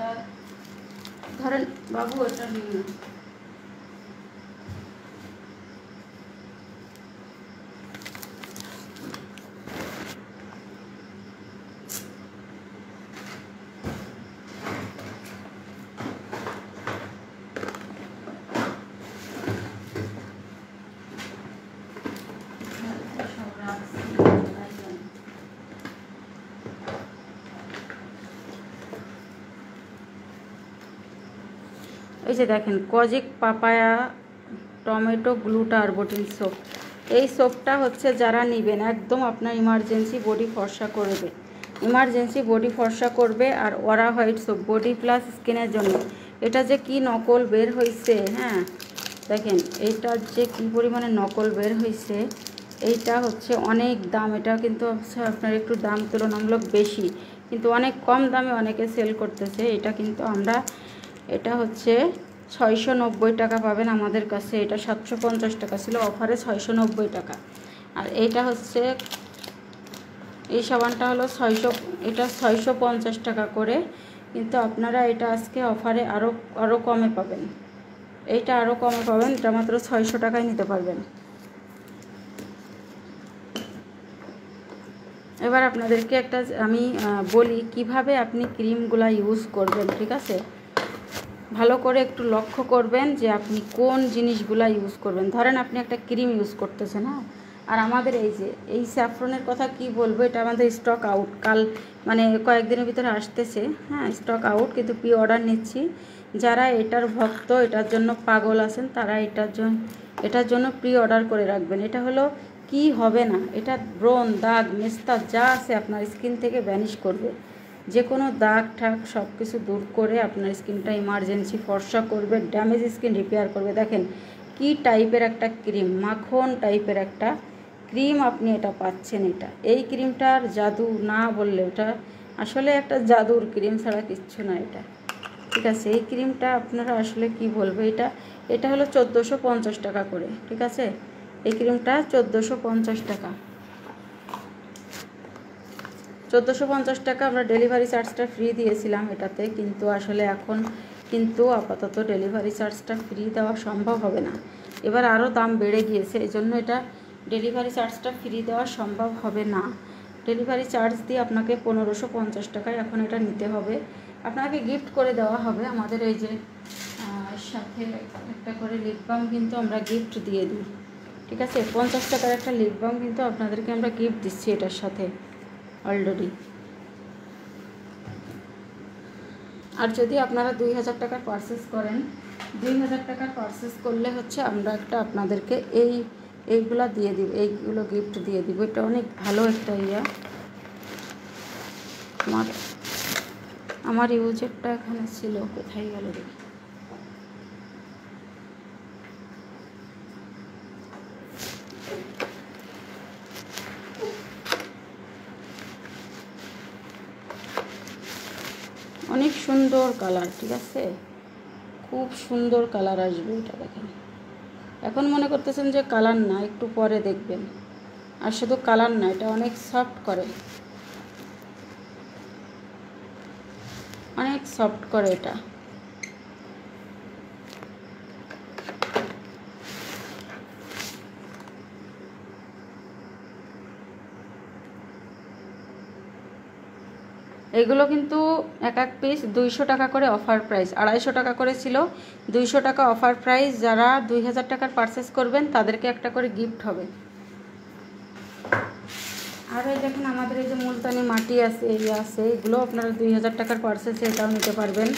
ধরেন বাবু, এটা নিন। এই যে দেখেন kojic papaya tomato গ্লুটা arbutin soap. এই সোপটা হচ্ছে যারা নেবেন একদম আপনার ইমার্জেন্সি বডি ফর্সা করবে। আর ওরা হোয়াইট সোপ বডি প্লাস স্কিনের জন্য। এটা যে কি নকল বের হয়েছে, হ্যাঁ দেখেন এটা যে কি পরিমাণে নকল বের হয়েছে। এইটা হচ্ছে অনেক দাম, এটা কিন্তু হচ্ছে আপনার একটু দাম তুলনামূলক বেশি, কিন্তু অনেক কম দামে অনেকে সেল করতেছে। এটা কিন্তু আমরা, এটা হচ্ছে 690 টাকা পাবেন আমাদের কাছে। এটা 750 টাকা ছিল, অফারে 690 টাকা। আর এইটা হচ্ছে এই সাবানটা হলো 600, এটা 650 টাকা করে, কিন্তু আপনারা এটা আজকে অফারে আরও কমে পাবেন। এইটা আরও কমে পাবেন, এটা মাত্র 600 টাকায় নিতে পারবেন। এবার আপনাদেরকে একটা আমি বলি কিভাবে আপনি ক্রিমগুলা ইউজ করবেন, ঠিক আছে? ভালো করে একটু লক্ষ্য করবেন যে আপনি কোন জিনিসগুলা ইউজ করবেন। ধরেন আপনি একটা ক্রিম ইউজ করতেছেন, হ্যাঁ, আর আমাদের এই যে এই স্যাফরনের কথা কি বলবো, এটা আমাদের স্টক আউট, কাল মানে কয়েকদিনের ভিতরে আসতেছে, হ্যাঁ, স্টক আউট, কিন্তু প্রি অর্ডার নিচ্ছি। যারা এটার ভক্ত, এটার জন্য পাগল আছেন, তারা এটার জন্য প্রি অর্ডার করে রাখবেন। এটা হলো কি হবে না, এটা ব্রণ, দাগ, মেস্তা যা আছে আপনার স্কিন থেকে ভ্যানিশ করবে। যে কোনো দাগ ঠাক সব কিছু দূর করে আপনার স্কিনটা ইমার্জেন্সি ফর্সা করবে, ড্যামেজ স্কিন রিপেয়ার করবে। দেখেন কি টাইপের একটা ক্রিম, মাখন টাইপের একটা ক্রিম আপনি এটা পাচ্ছেন। এই ক্রিমটার জাদু না বললে, এটা আসলে একটা জাদুর ক্রিম ছাড়া কিচ্ছু না এটা, ঠিক আছে। এই ক্রিমটা আপনারা আসলে কি বলবো, এটা হলো 1450 টাকা করে, ঠিক আছে। এই ক্রিমটা 1450 টাকা, 1450 টাকা। আমরা ডেলিভারি চার্জটা ফ্রি দিয়েছিলাম এটাতে, কিন্তু আসলে এখন কিন্তু আপাতত ডেলিভারি চার্জটা ফ্রি দেওয়া সম্ভব হবে না, এবার আরও দাম বেড়ে গিয়েছে, এই জন্য এটা ডেলিভারি চার্জটা ফ্রি দেওয়া সম্ভব হবে না। ডেলিভারি চার্জ দিয়ে আপনাকে 1550 টাকায় এখন এটা নিতে হবে। আপনাকে গিফট করে দেওয়া হবে আমাদের এই যে সাথে একটা করে লিপ বাম কিন্তু আমরা গিফট দিয়ে দিই, ঠিক আছে। 50 টাকার একটা লিপ বাম কিন্তু আপনাদেরকে আমরা গিফট দিচ্ছি এটার সাথে অলরেডি। আর যদি আপনারা 2000 টাকার পারচেস করেন, 2000 টাকার পারচেস করলে হচ্ছে আমরা একটা আপনাদেরকে এইগুলা দিয়ে দিব, এইগুলো গিফট দিয়ে দিব। এটা অনেক ভালো একটা আমার ইউজেরটা এখানে ছিল, কোথায় গেল দেখি। অনেক সুন্দর কালার, ঠিক আছে, খুব সুন্দর কালার আসবে এটা। দেখেন এখন মনে করতেছেন যে কালার না, একটু পরে দেখবেন। আর শুধু কালার না, এটা অনেক সফট করে, অনেক সফট করে এটা। এগুলো কিন্তু এক এক পিস 200 টাকা করে অফার প্রাইস, 250 টাকা করে ছিল, 200 টাকা অফার প্রাইস। যারা 2000 টাকার পারচেস করবেন তাদেরকে একটা করে গিফট হবে। আর এই দেখেন আমাদের এই যে মুলতানি মাটি আছে, এই আছে, এগুলো আপনারা 2000 টাকার পারচেসে এটাও নিতে পারবেন।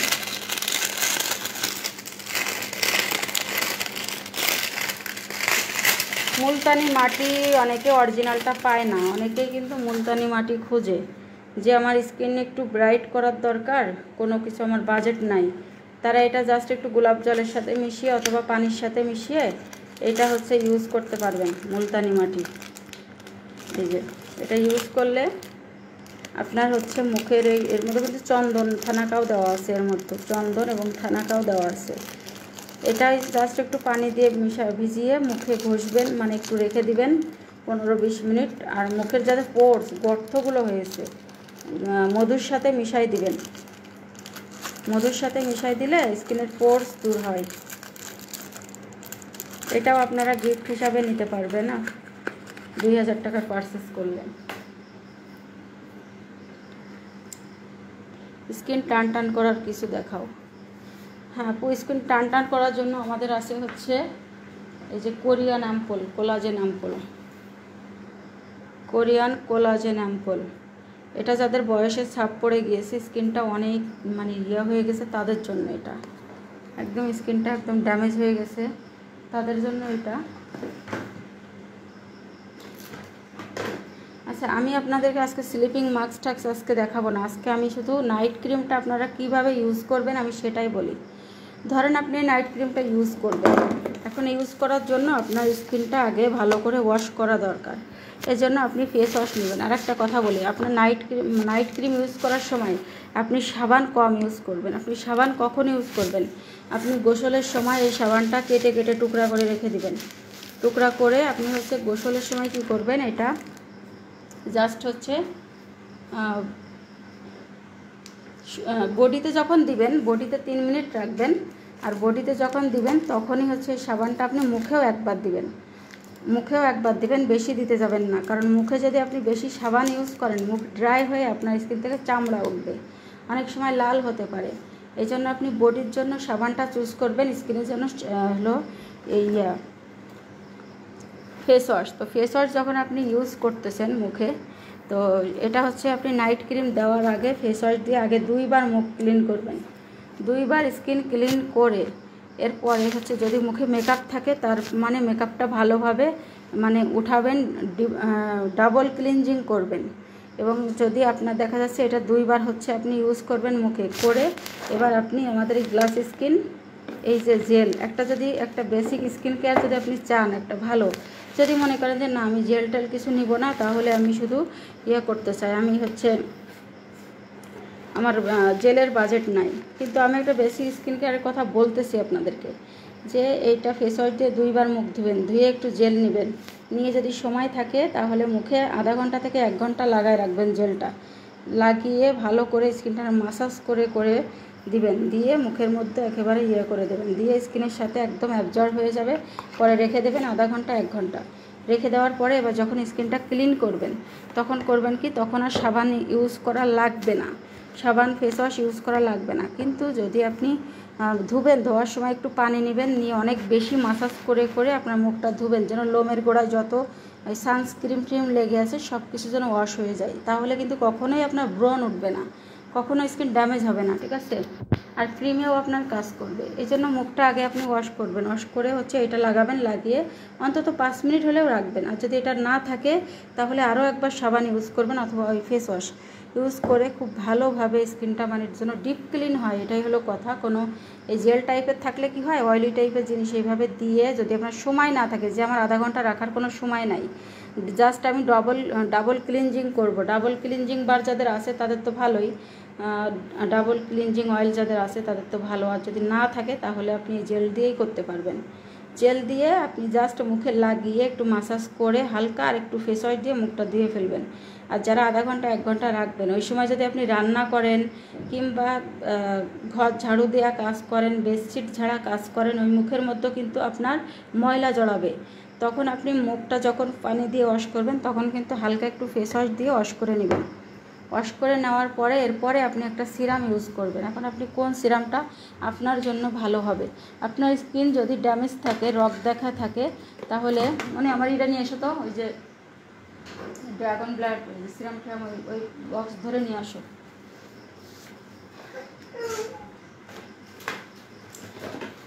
মুলতানি মাটি অনেকে অরিজিনালটা পায় না, অনেকেই কিন্তু মুলতানি মাটি খোঁজে যে আমার স্কিন একটু ব্রাইট করার দরকার, কোনো কিছু আমার বাজেট নাই, তারা এটা জাস্ট একটু গোলাপ জলের সাথে মিশিয়ে অথবা পানির সাথে মিশিয়ে এটা হচ্ছে ইউজ করতে পারবেন মুলতানি মাটি। এই যে এটা ইউজ করলে আপনার হচ্ছে মুখের এর মধ্যে কিন্তু চন্দন থানাকাও দেওয়া আছে, এর মধ্যে চন্দন এবং থানাকাও দেওয়া আছে। এটা জাস্ট একটু পানি দিয়ে ভিজিয়ে মুখে ঘষবেন, মানে একটু রেখে দিবেন 15-20 মিনিট। আর মুখের যাতে পোর্স গর্তগুলো হয়েছে মধুর সাথে মিশাই দিবেন, মধুর সাথে মিশাই দিলে স্কিনের পোর্স দূর হয়। এটাও আপনারা গিফট হিসাবে নিতে পারবেন না 2000 টাকার পারচেস করলে। স্কিন টান টান করার কিছু দেখাও। হ্যাঁ, স্কিন টান টান করার জন্য আমাদের আছে হচ্ছে এই যে Korean ample, collagen ample, Korean collagen ample. এটা যাদের বয়সের ছাপ পড়ে গিয়েছে, স্কিনটা অনেক মানে হয়ে গেছে, তাদের জন্য এটা একদম স্কিনটা একদম ড্যামেজ হয়ে গেছে, তাদের জন্য এটা। আচ্ছা, আমি আপনাদেরকে আজকে স্লিপিং মাস্ক টাক্স আজকে দেখাবো না, আজকে আমি শুধু নাইট ক্রিমটা আপনারা কিভাবে ইউজ করবেন আমি সেটাই বলি। ধরেন আপনি নাইট ক্রিমটা ইউজ করবেন, এখন ইউজ করার জন্য আপনার স্কিনটা আগে ভালো করে ওয়াশ করা দরকার, এই জন্য আপনি ফেস ওয়াশ নেবেন। আর একটা কথা বলি, আপনার নাইট ক্রিম ইউজ করার সময় আপনি সাবান কম ইউজ করবেন। আপনি সাবান কখন ইউজ করবেন, আপনি গোসলের সময় এই সাবানটা কেটে কেটে টুকরা করে রেখে দিবেন। টুকরা করে আপনি হচ্ছে গোসলের সময় কি করবেন, এটা জাস্ট হচ্ছে বডিতে যখন দিবেন, বডিতে 3 মিনিট রাখবেন। আর বডিতে যখন দিবেন তখনই হচ্ছে সাবানটা আপনি মুখেও একবার দিবেন, বেশি দিতে যাবেন না, কারণ মুখে যদি আপনি বেশি সাবান ইউজ করেন মুখ ড্রাই হয়ে আপনার স্কিন থেকে চামড়া উঠবে, অনেক সময় লাল হতে পারে। এই জন্য আপনি বডির জন্য সাবানটা চুজ করবেন, স্কিনের জন্য হলো এই ফেস ওয়াশ। তো ফেস ওয়াশ যখন আপনি ইউজ করতেছেন মুখে, তো এটা হচ্ছে আপনি নাইট ক্রিম দেওয়ার আগে ফেস ওয়াশ দিয়ে আগে 2 বার মুখ ক্লিন করবেন, 2 বার স্কিন ক্লিন করে এরপরে হচ্ছে যদি মুখে মেকআপ থাকে তার মানে মেকআপটা ভালোভাবে মানে উঠাবেন, ডাবল ক্লিনজিং করবেন। এবং যদি আপনার দেখা যাচ্ছে এটা 2 বার হচ্ছে আপনি ইউজ করবেন মুখে করে, এবার আপনি আমাদের এই গ্লাস স্কিন এই যে জেল একটা, যদি একটা বেসিক স্কিন কেয়ার যদি আপনি চান একটা ভালো, যদি মনে করেন যে না আমি জেল টেল কিছু নিব না, তাহলে আমি শুধু করতে চাই, আমি হচ্ছে আমার জেলের বাজেট নাই, কিন্তু আমি একটা বেসিক স্কিন কেয়ারের কথা বলতেছি আপনাদেরকে, যে এইটা ফেস ওয়াশ দিয়ে 2 বার মুখ ধুবেন, ধুয়ে একটু জেল নেবেন, নিয়ে যদি সময় থাকে তাহলে মুখে আধা ঘন্টা থেকে 1 ঘন্টা লাগায় রাখবেন, জেলটা লাগিয়ে ভালো করে স্কিনটা মাসাজ করে করে দিবেন, দিয়ে মুখের মধ্যে একেবারে করে দেবেন, দিয়ে স্কিনের সাথে একদম অ্যাবজর্ব হয়ে যাবে, পরে রেখে দেবেন আধা ঘন্টা 1 ঘন্টা। রেখে দেওয়ার পরে এবার যখন স্কিনটা ক্লিন করবেন, তখন করবেন কি, তখন আর সাবান ইউজ করা লাগবে না, সাবান ফেস ওয়াশ ইউজ করা লাগবে না। কিন্তু যদি আপনি ধুবেন, ধোয়ার সময় একটু পানি নেবেন, নিয়ে অনেক বেশি মাসাজ করে করে আপনার মুখটা ধুবেন, যেন লোমের গোড়ায় যত সানস্ক্রিন ট্রিম লেগে আছে সব কিছু যেন ওয়াশ হয়ে যায়, তাহলে কিন্তু কখনোই আপনার ব্রণ উঠবে না, কখনো স্কিন ড্যামেজ হবে না, ঠিক আছে। আর ক্রিমেও আপনার কাজ করবে, এই জন্য মুখটা আগে আপনি ওয়াশ করবেন, ওয়াশ করে হচ্ছে এটা লাগাবেন, লাগিয়ে অন্তত 5 মিনিট হলেও রাখবেন। আর যদি এটা না থাকে তাহলে আরও একবার সাবান ইউজ করবেন, অথবা ওই ফেস ওয়াশ ইউজ করে খুব ভালোভাবে স্কিনটা মানে যেন ডিপ ক্লিন হয়, এটাই হলো কথা। কোনো এই জেল টাইপের থাকলে কি হয়, অয়েলি টাইপের জিনিস এইভাবে দিয়ে, যদি আপনার সময় না থাকে যে আমার আধা ঘন্টা রাখার কোনো সময় নাই, জাস্ট আমি ডাবল ক্লিনজিং করব, ডাবল ক্লিনজিং বার যাদের আছে তাদের তো ভালোই, ডাবল ক্লিনজিং অয়েল যাদের আছে তাদের তো ভালো। আর যদি না থাকে তাহলে আপনি জেল দিয়েই করতে পারবেন, জেল দিয়ে আপনি জাস্ট মুখে লাগিয়ে একটু মাসাজ করে হালকা আর একটু ফেস ওয়াশ দিয়ে মুখটা ধুয়ে ফেলবেন। আর যারা আধা ঘন্টা 1 ঘন্টা রাখবেন, ওই সময় যদি আপনি রান্না করেন কিংবা ঘর ঝাড়ু দেওয়া কাজ করেন, বেডশিট ঝাড়া কাজ করেন, ওই মুখের মধ্যে কিন্তু আপনার ময়লা জড়াবে, তখন আপনি মুখটা যখন পানি দিয়ে ওয়াশ করবেন তখন কিন্তু হালকা একটু ফেস ওয়াশ দিয়ে ওয়াশ করে নেবেন। ওয়াশ করে নেওয়ার পরে এরপরে আপনি একটা সিরাম ইউজ করবেন। এখন আপনি কোন সিরামটা আপনার জন্য ভালো হবে, আপনার স্কিন যদি ড্যামেজ থাকে, রগ দেখা থাকে, তাহলে মানে আমার এটা নিয়ে এসো তো, ওই যে ড্রাগন ব্লাড সিরামটা ওই বক্স ধরে নিয়ে আসো।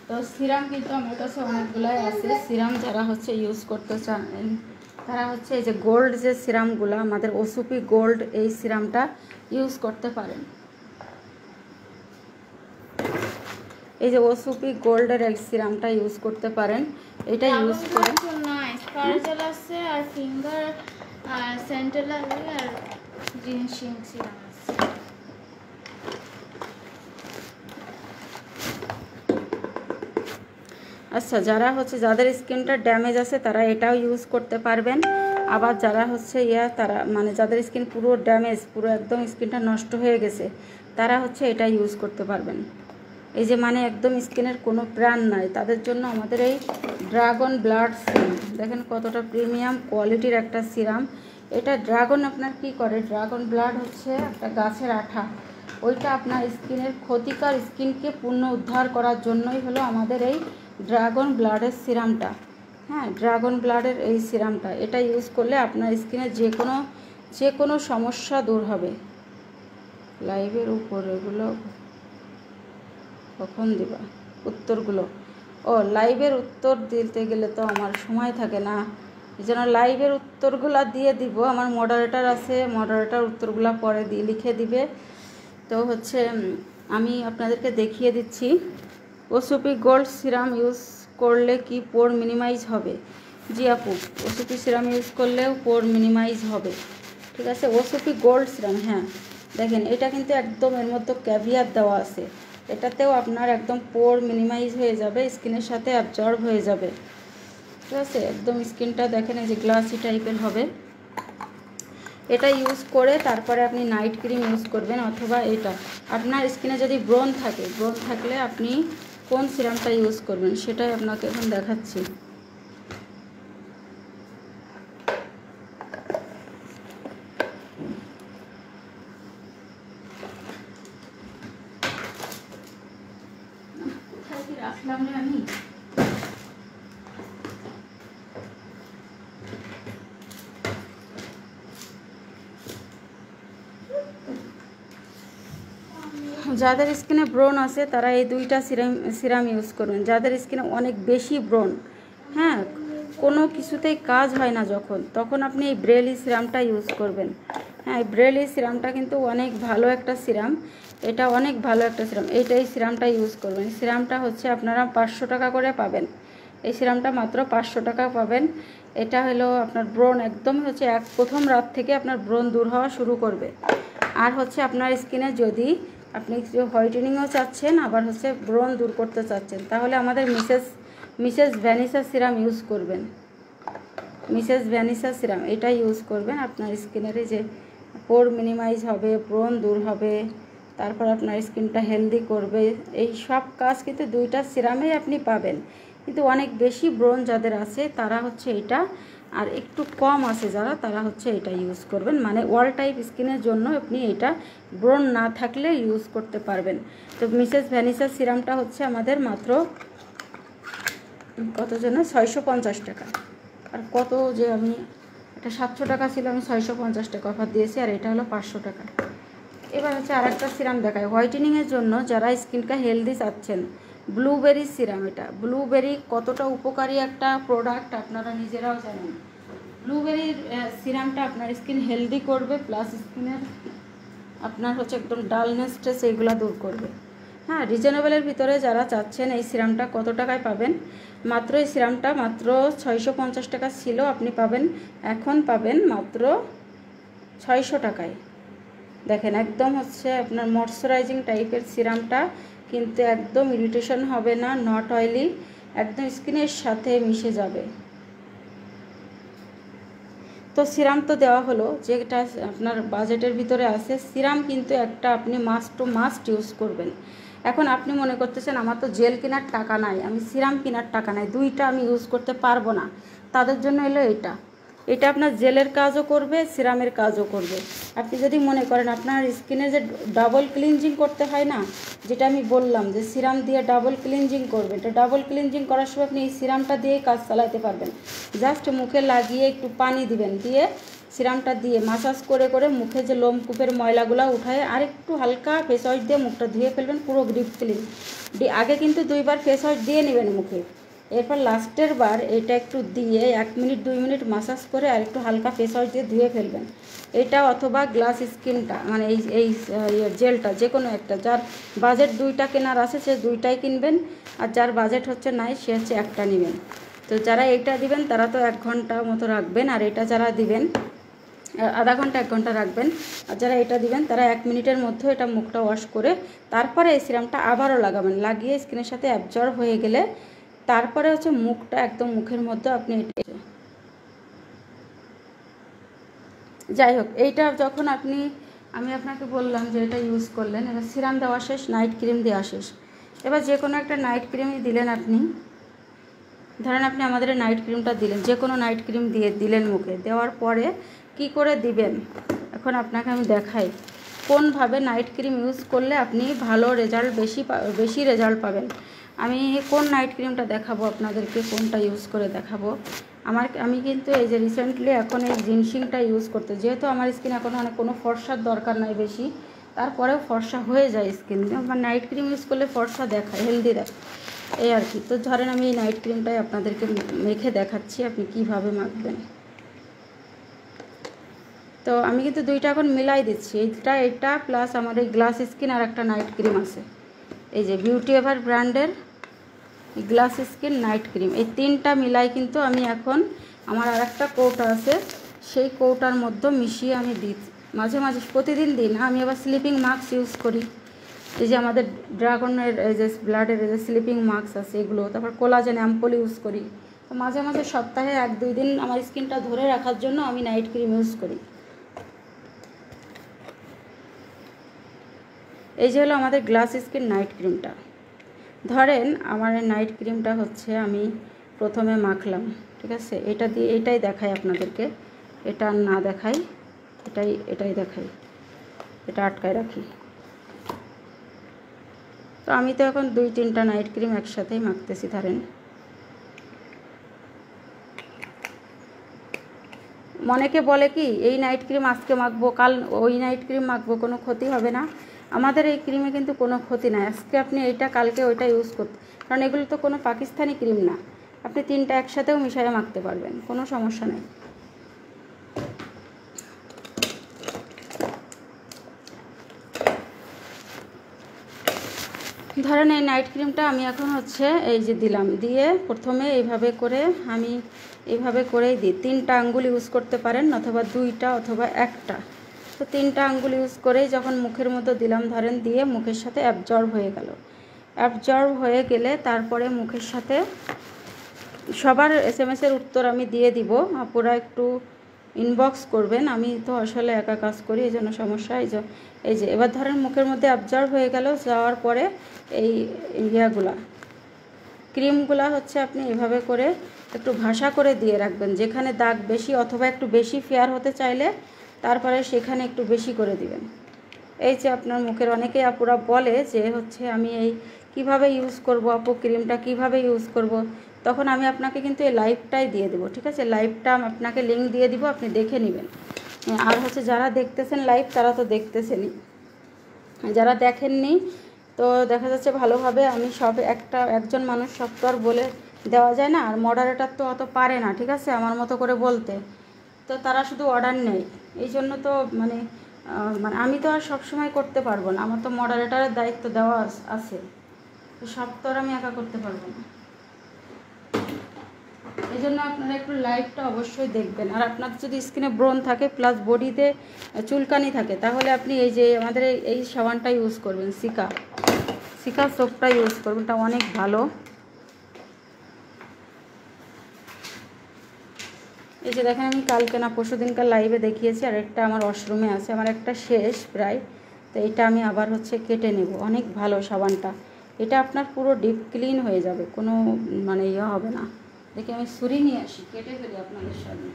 তো সিরাম কিন্তু আমার কাছে অনেকগুলাই আছে, সিরাম যারা হচ্ছে ইউজ করতে চান তারা হচ্ছে এই যে গোল্ড যে সিরামগুলো, আমাদের ওসুপি গোল্ড, এই সিরামটা ইউজ করতে পারেন। এই যে ওসুপি গোল্ডের এই সিরামটা ইউজ করতে পারেন, এটা ইউজ করে স্কারজেল আছে আর ফিঙ্গার সেন্টেল আছে আর জিনশিং সিরাম আছে। আচ্ছা, যারা হচ্ছে যাদের স্কিনটা ড্যামেজ আছে তারা এটাও ইউজ করতে পারবেন। আবার যারা হচ্ছে তারা মানে যাদের স্কিন পুরো ড্যামেজ, পুরো একদম স্কিনটা নষ্ট হয়ে গেছে, তারা হচ্ছে এটা ইউজ করতে পারবেন। এই যে মানে একদম স্কিনের কোনো প্রাণ নাই, তাদের জন্য আমাদের এই ড্রাগন ব্লাড সিরাম, দেখেন কতটা প্রিমিয়াম কোয়ালিটির একটা সিরাম। এটা ড্রাগন আপনার কি করে, ড্রাগন ব্লাড হচ্ছে একটা গাছের আঠা, ওইটা আপনার স্কিনের ক্ষতিকর স্কিনকে পুনঃ উদ্ধার করার জন্যই হলো আমাদের এই ড্রাগন ব্লাডের সিরামটা। হ্যাঁ, ড্রাগন ব্লাডের এই সিরামটা, এটা ইউজ করলে আপনার স্কিনের যে কোনো সমস্যা দূর হবে। লাইভের উপর এগুলো কখন দিবা উত্তরগুলো? ও, লাইভের উত্তর দিতে গেলে তো আমার সময় থাকে না, এই জন্য লাইভের উত্তরগুলো দিয়ে দিব। আমার মডারেটর আছে, মডারেটর উত্তরগুলো পরে দিয়ে লিখে দিবে। তো হচ্ছে আমি আপনাদেরকে দেখিয়ে দিচ্ছি ওসুপি গোল্ড সিরাম ইউজ করলে কি পোর মিনিমাইজ হবে। জি আপু, ওসুপি সিরাম ইউজ করলেও পোর মিনিমাইজ হবে, ঠিক আছে। ওসুপি গোল্ড সিরাম, হ্যাঁ দেখেন এটা কিন্তু একদম এর মধ্যে ক্যাভিয়ার দেওয়া আছে, এটাতেও আপনার একদম পোর মিনিমাইজ হয়ে যাবে, স্কিনের সাথে অ্যাবজর্ব হয়ে যাবে, ঠিক আছে। একদম স্কিনটা দেখেন এই যে গ্লাসি টাইপের হবে। এটা ইউজ করে তারপরে আপনি নাইট ক্রিম ইউজ করবেন, অথবা এটা আপনার স্কিনে যদি ব্রণ থাকে, ব্রণ থাকলে আপনি কোন সিরামটা ইউজ করবেন সেটাই আপনাকে এখন দেখাচ্ছি। কোথায় কি রাখলাম রে আমি? যাদের স্কিনে ব্রণ আছে তারা এই 2টা সিরাম ইউজ করবেন। যাদের স্কিনে অনেক বেশি ব্রণ, হ্যাঁ কোনো কিছুতেই কাজ হয় না তখন আপনি এই ব্রেলি সিরামটা ইউজ করবেন। হ্যাঁ, এই ব্রেলি সিরামটা কিন্তু অনেক ভালো একটা সিরাম, এটা অনেক ভালো একটা সিরাম। এই সিরামটা ইউজ করবেন। সিরামটা হচ্ছে আপনারা 500 টাকা করে পাবেন। এই সিরামটা মাত্র 500 টাকা পাবেন। এটা হলো আপনার ব্রণ একদম হচ্ছে প্রথম রাত থেকে আপনার ব্রণ দূর হওয়া শুরু করবে। আর হচ্ছে আপনার স্কিনে যদি আপনি হোয়াইটেনিংও চাচ্ছেন, আবার হচ্ছে ব্রণ দূর করতে চাচ্ছেন, তাহলে আমাদের মিসেস ভ্যানিসা সিরাম ইউজ করবেন। মিসেস ভ্যানিসা সিরাম এটা ইউজ করবেন। আপনার স্কিনের যে পোর মিনিমাইজ হবে, ব্রণ দূর হবে, তারপর আপনার স্কিনটা হেলদি করবে। এই সব কাজ কিন্তু 2টা সিরামেই আপনি পাবেন। কিন্তু অনেক বেশি ব্রণ যাদের আছে তারা হচ্ছে এটা, আর একটু কম আছে যারা, তারা হচ্ছে এটা ইউজ করবেন। মানে অল টাইপ স্কিনের জন্য আপনি এটা ব্রণ না থাকলে ইউজ করতে পারবেন। তো মিসেস ভ্যানিসা সিরামটা হচ্ছে আমাদের মাত্র কত জন্য 650 টাকা। আর কত যে আমি এটা 700 টাকা ছিল, আমি 650 টাকা অফার দিয়েছি, আর এটা হলো 500 টাকা। এবার হচ্ছে আরেকটা সিরাম দেখায় হোয়াইটেনিংয়ের জন্য, যারা স্কিনটা হেলদি চাচ্ছেন। ব্লুবেরি সিরাম, এটা ব্লুবেরি কতটা উপকারী একটা প্রোডাক্ট আপনারা নিজেরাও জানেন। ব্লুবেরির সিরামটা আপনার স্কিন হেলদি করবে, প্লাস স্কিনের আপনার হচ্ছে একদম ডালনেস স্ট্রেস এইগুলো দূর করবে। হ্যাঁ, রিজনেবলের ভিতরে যারা চাচ্ছেন এই সিরামটা কত টাকায় পাবেন, মাত্র এই সিরামটা মাত্র 650 টাকা ছিল, আপনি পাবেন এখন পাবেন মাত্র 600 টাকায়। দেখেন একদম হচ্ছে আপনার ময়শ্চারাইজিং টাইপের সিরামটা, কিন্তু একদম ইরিটেশন হবে না, নট অয়েলি, একদম স্কিনের সাথে মিশে যাবে। তো সিরাম তো দেওয়া হলো, যেটা আপনার বাজেটের ভিতরে আছে। সিরাম কিন্তু একটা আপনি মাস্ট ইউজ করবেন। এখন আপনি মনে করতেছেন আমার তো জেল কেনার টাকা নাই, আমি সিরাম কেনার টাকা নাই, 2টা আমি ইউজ করতে পারবো না, তাদের জন্য এলো এটা আপনার জেলের কাজও করবে, সিরামের কাজও করবে। আপনি যদি মনে করেন আপনার স্কিনে যে ডাবল ক্লিনজিং করতে হয় না, যেটা আমি বললাম যে সিরাম দিয়ে ডাবল ক্লিনজিং করবে, এটা ডাবল ক্লিনজিং করার সময় আপনি এই সিরামটা দিয়েই কাজ চালাতে পারবেন। জাস্ট মুখে লাগিয়ে একটু পানি দিবেন, দিয়ে সিরামটা দিয়ে মাসাজ করে করে মুখে যে লোমকূপের ময়লাগুলো উঠায় আর একটু হালকা ফেস ওয়াশ দিয়ে মুখটা ধুয়ে ফেলবেন, পুরো ডিপ ক্লিন। আগে কিন্তু 2বার ফেস ওয়াশ দিয়ে নেবেন মুখে, এরপর লাস্টের বার এটা একটু দিয়ে 1 মিনিট 2 মিনিট মাসাজ করে আর একটু হালকা ফেস ওয়াশ দিয়ে ধুয়ে ফেলবেন। এটা অথবা গ্লাস স্কিনটা মানে এই জেলটা, যে কোনো একটা, যার বাজেট 2টা কেনার আছে সে 2টাই কিনবেন, আর যার বাজেট হচ্ছে নাই সে হচ্ছে একটা নেবেন। তো যারা এটা দিবেন তারা তো 1 ঘন্টা মতো রাখবেন, আর এটা যারা দিবেন আধা ঘন্টা 1 ঘন্টা রাখবেন, আর যারা এটা দিবেন তারা 1 মিনিটের মধ্যে এটা মুখটা ওয়াশ করে তারপরে এই সিরামটা আবারও লাগাবেন। লাগিয়ে স্কিনের সাথে অ্যাবজর্ব হয়ে গেলে তারপরে হচ্ছে মুখটা একদম মুখের মধ্যে আপনি যাই হোক, এইটা যখন আমি আপনাকে বললাম যে এটা ইউজ করলেন, এবার সিরাম দেওয়া শেষ, নাইট ক্রিম দেওয়া শেষ। এবার যে কোনো একটা নাইট ক্রিমই দিলেন আপনি, ধরেন আপনি আমাদের নাইট ক্রিমটা দিলেন, যে কোনো নাইট ক্রিম দিলেন মুখে, দেওয়ার পরে কি করে দিবেন এখন আপনাকে আমি দেখাই কোনভাবে নাইট ক্রিম ইউজ করলে আপনি ভালো রেজাল্ট বেশি রেজাল্ট পাবেন। আমি কোন নাইট ক্রিমটা দেখাবো আপনাদেরকে, কোনটা ইউজ করে দেখাবো। আমি কিন্তু এই যে রিসেন্টলি এখন এই জিনসিংটা ইউজ করতে, যেহেতু আমার স্কিন এখন কোনো ফর্সার দরকার নাই বেশি, তারপরেও ফর্সা হয়ে যায় স্কিন, আমার নাইট ক্রিম ইউজ করলে ফর্সা দেখায়, হেলদি দেখায়, এই আর কি। তো ধরেন আমি এই নাইট ক্রিমটাই আপনাদেরকে মেখে দেখাচ্ছি আপনি কিভাবে মাখবেন। তো আমি কিন্তু 2টা এখন মিলাই দিচ্ছি, এটা প্লাস আমার এই গ্লাস স্কিন আর একটা নাইট ক্রিম আছে, এই যে বিউটি এভার ব্র্যান্ডের গ্লাস স্কিন নাইট ক্রিম, এই 3টা মিলাই কিন্তু আমি এখন আমার আর একটা কৌটা আছে, সেই কৌটার মধ্যে মিশিয়ে আমি দিই। মাঝে মাঝে প্রতিদিন দিই না, আমি আবার স্লিপিং মাস্ক ইউজ করি, এই যে আমাদের ড্রাগনের এই যে ব্লাডের এই যে স্লিপিং মাস্ক আছে এগুলো, তারপর কোলাজেন অ্যাম্পল ইউজ করি। তো মাঝে মাঝে সপ্তাহে 1-2 দিন আমার স্কিনটা ধরে রাখার জন্য আমি নাইট ক্রিম ইউজ করি। এই যে হলো আমাদের গ্লাস স্কিন নাইট ক্রিমটা। ধরেন আমার নাইট ক্রিমটা হচ্ছে আমি প্রথমে মাখলাম, ঠিক আছে, এটা দিয়ে এটাই দেখাই আপনাদেরকে, এটা না দেখাই, এটাই দেখাই, এটা আটকায় রাখি। তো আমি তো এখন 2-3টা নাইট ক্রিম একসাথেই মাখতেছি। ধরেন অনেকে বলে কি এই নাইট ক্রিম আজকে মাখবো, কাল ওই নাইট ক্রিম মাখবো, কোনো ক্ষতি হবে না। আমাদের এই ক্রিমে কিন্তু কোনো ক্ষতি নাই, আজকে আপনি এইটা কালকে ওইটা ইউজ করতে, কারণ এগুলো তো কোনো পাকিস্তানি ক্রিম না, আপনি 3টা একসাথেও মিশিয়ে মাখতে পারবেন, কোনো সমস্যা নেই। ধরেন এই নাইট ক্রিমটা আমি এখন হচ্ছে এই যে দিলাম, দিয়ে প্রথমে এইভাবে করে আমি এইভাবে করেই দিই। 3টা আঙ্গুল ইউজ করতে পারেন, অথবা 2টা অথবা 1টা। তো 3টা আঙ্গুল ইউজ করেই যখন মুখের মধ্যে দিলাম, ধরেন দিয়ে মুখের সাথে অ্যাবজর্ব হয়ে গেল। অ্যাবজর্ব হয়ে গেলে তারপরে মুখের সাথে সবার SMS-এর উত্তর আমি দিয়ে দিব, আপুরা একটু ইনবক্স করবেন। আমি তো আসলে একা কাজ করি, এই জন্য সমস্যা। এই যে এবার ধরেন মুখের মধ্যে অ্যাবজর্ব হয়ে গেল, যাওয়ার পরে এই ইয়াগুলা ক্রিমগুলা হচ্ছে আপনি এভাবে করে একটু ভাসা করে দিয়ে রাখবেন, যেখানে দাগ বেশি অথবা একটু বেশি ফেয়ার হতে চাইলে তারপরে সেখানে একটু বেশি করে দিবেন। এই যে আপনার মুখের অনেকেই আপুরা বলে যে হচ্ছে আমি এই কিভাবে ইউজ করব আপু, ক্রিমটা কিভাবে ইউজ করব, তখন আমি আপনাকে কিন্তু এই লাইভটাই দিয়ে দেবো, ঠিক আছে? লাইভটা আপনাকে লিঙ্ক দিয়ে দিব, আপনি দেখে নেবেন। আর হচ্ছে যারা দেখতেছেন লাইভ তারা তো দেখতেছেনই, যারা দেখেননি তো দেখা যাচ্ছে ভালোভাবে আমি সব একজন মানুষ সব তো আর বলে দেওয়া যায় না, আর মডারেটর তো অত পারে না, ঠিক আছে, আমার মতো করে বলতে। তো তারা শুধু অর্ডার নেয়, এই জন্য তো মানে আমি তো আর সবসময় করতে পারবো না, আমার তো মডারেটরের দায়িত্ব দেওয়া আছে, তো সব তো আর আমি একা করতে পারবো না। এই জন্য আপনারা একটু লাইভটা অবশ্যই দেখবেন। আর আপনার যদি স্কিনে ব্রণ থাকে প্লাস বডিতে চুলকানি থাকে, তাহলে আপনি এই যে আমাদের এই সাবানটা ইউজ করবেন, সিকা সোপটা ইউজ করবেন, এটা অনেক ভালো। এই যে দেখেন আমি কালকে না পরশু দিনকার লাইভে দেখিয়েছি, আর একটা আমার ওয়াশরুমে আছে, আমার একটা শেষ প্রায়, তো এটা আমি আবার হচ্ছে কেটে নেব। অনেক ভালো সাবানটা, এটা আপনার পুরো ডিপ ক্লিন হয়ে যাবে, কোনো মানে ইয়ে হবে না। দেখি আমি ছুরি নিয়ে আসি, কেটে ফেলি আপনাদের সামনে।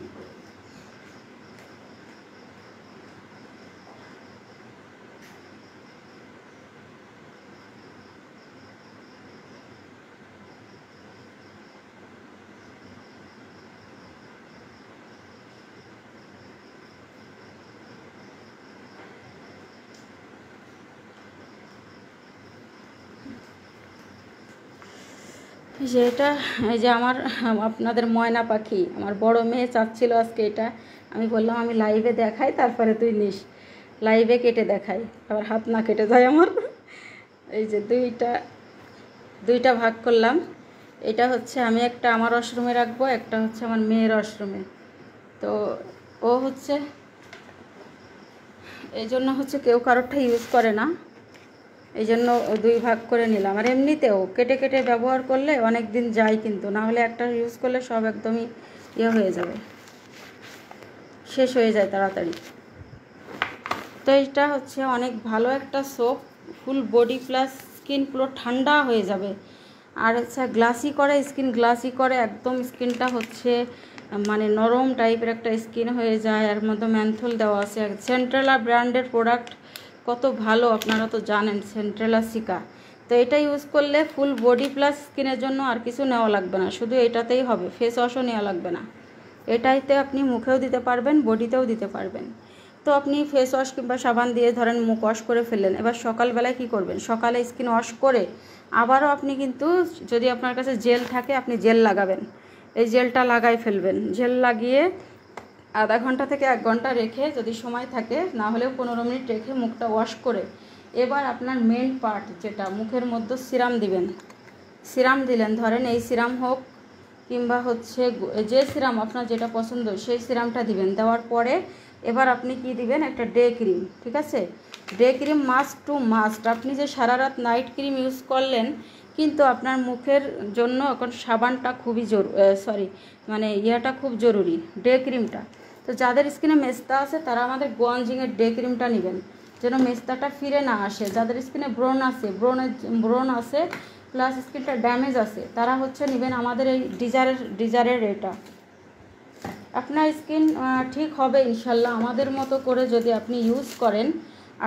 যে এটা এই যে আমার আপনাদের ময়না পাখি, আমার বড় মেয়ে চাচ্ছিল আজকে এটা, আমি বললাম আমি লাইভে দেখাই তারপরে তুই নিস, লাইভে কেটে দেখাই, আবার হাত না কেটে যায় আমার। এই যে দুইটা ভাগ করলাম, এটা হচ্ছে আমি একটা আমার ওয়াশরুমে রাখবো, একটা হচ্ছে আমার মেয়ের ওয়াশরুমে। তো ও হচ্ছে এই জন্য হচ্ছে কেউ কারোরটা ইউজ করে না, এই জন্য 2 ভাগ করে নিলাম। আর এমনিতেও কেটে কেটে ব্যবহার করলে অনেক দিন যায়, কিন্তু না হলে একটা ইউজ করলে সব একদমই ইয়ে হয়ে যাবে, শেষ হয়ে যায় তাড়াতাড়ি। তো এটা হচ্ছে অনেক ভালো একটা soap, full body plus skin পুরো ঠান্ডা হয়ে যাবে। আর হচ্ছে গ্লাসি করে, স্কিন গ্লাসি করে, একদম স্কিনটা হচ্ছে মানে নরম টাইপের একটা স্কিন হয়ে যায়। আর মধ্যে ম্যান্থল দেওয়া আছে, সেন্ট্রেলা ব্র্যান্ডের প্রোডাক্ট, কত ভালো আপনারা তো জানেন, সেন্ট্রেলা সিকা। তো এটা ইউজ করলে ফুল বডি প্লাস স্কিনের জন্য আর কিছু নেওয়া লাগবে না, শুধু এটাতেই হবে, ফেস ওয়াশও নেওয়া লাগবে না। এটাইতে আপনি মুখেও দিতে পারবেন, বডিতেও দিতে পারবেন। তো আপনি ফেস ওয়াশ কিংবা সাবান দিয়ে ধরেন মুখ ওয়াশ করে ফেললেন, এবার সকালবেলায় কি করবেন, সকালে স্কিন ওয়াশ করে আবারও আপনি কিন্তু যদি আপনার কাছে জেল থাকে আপনি জেল লাগাবেন, এই জেলটা লাগাই ফেলবেন। জেল লাগিয়ে আধা ঘন্টা থেকে 1 ঘন্টা রেখে, যদি সময় থাকে না হলেও 15 মিনিট রেখে মুখটা ওয়াশ করে এবার আপনার মেন পার্ট যেটা মুখের মধ্যে সিরাম দিবেন। সিরাম দিলেন, ধরেন এই সিরাম হোক কিংবা হচ্ছে যে সিরাম আপনার যেটা পছন্দ সেই সিরামটা দিবেন। দেওয়ার পরে এবার আপনি কি দিবেন, একটা ডে ক্রিম, ঠিক আছে? Day cream must to must. আপনি যে সারা রাত নাইট ক্রিম ইউজ করলেন, কিন্তু আপনার মুখের জন্য এখন সাবানটা খুবই ইয়েটা খুব জরুরি, ডে ক্রিমটা। তো যাদের স্কিনে মেস্তা আছে তারা আমাদের গোয়ানজিংয়ের ডে ক্রিমটা নেবেন, যেন মেস্তাটা ফিরে না আসে। যাদের স্কিনে ব্রণ আছে প্লাস স্কিনটা ড্যামেজ আছে, তারা হচ্ছে নেবেন আমাদের এই ডিজারের এটা। আপনার স্কিন ঠিক হবে ইনশাল্লাহ, আমাদের মতো করে যদি আপনি ইউজ করেন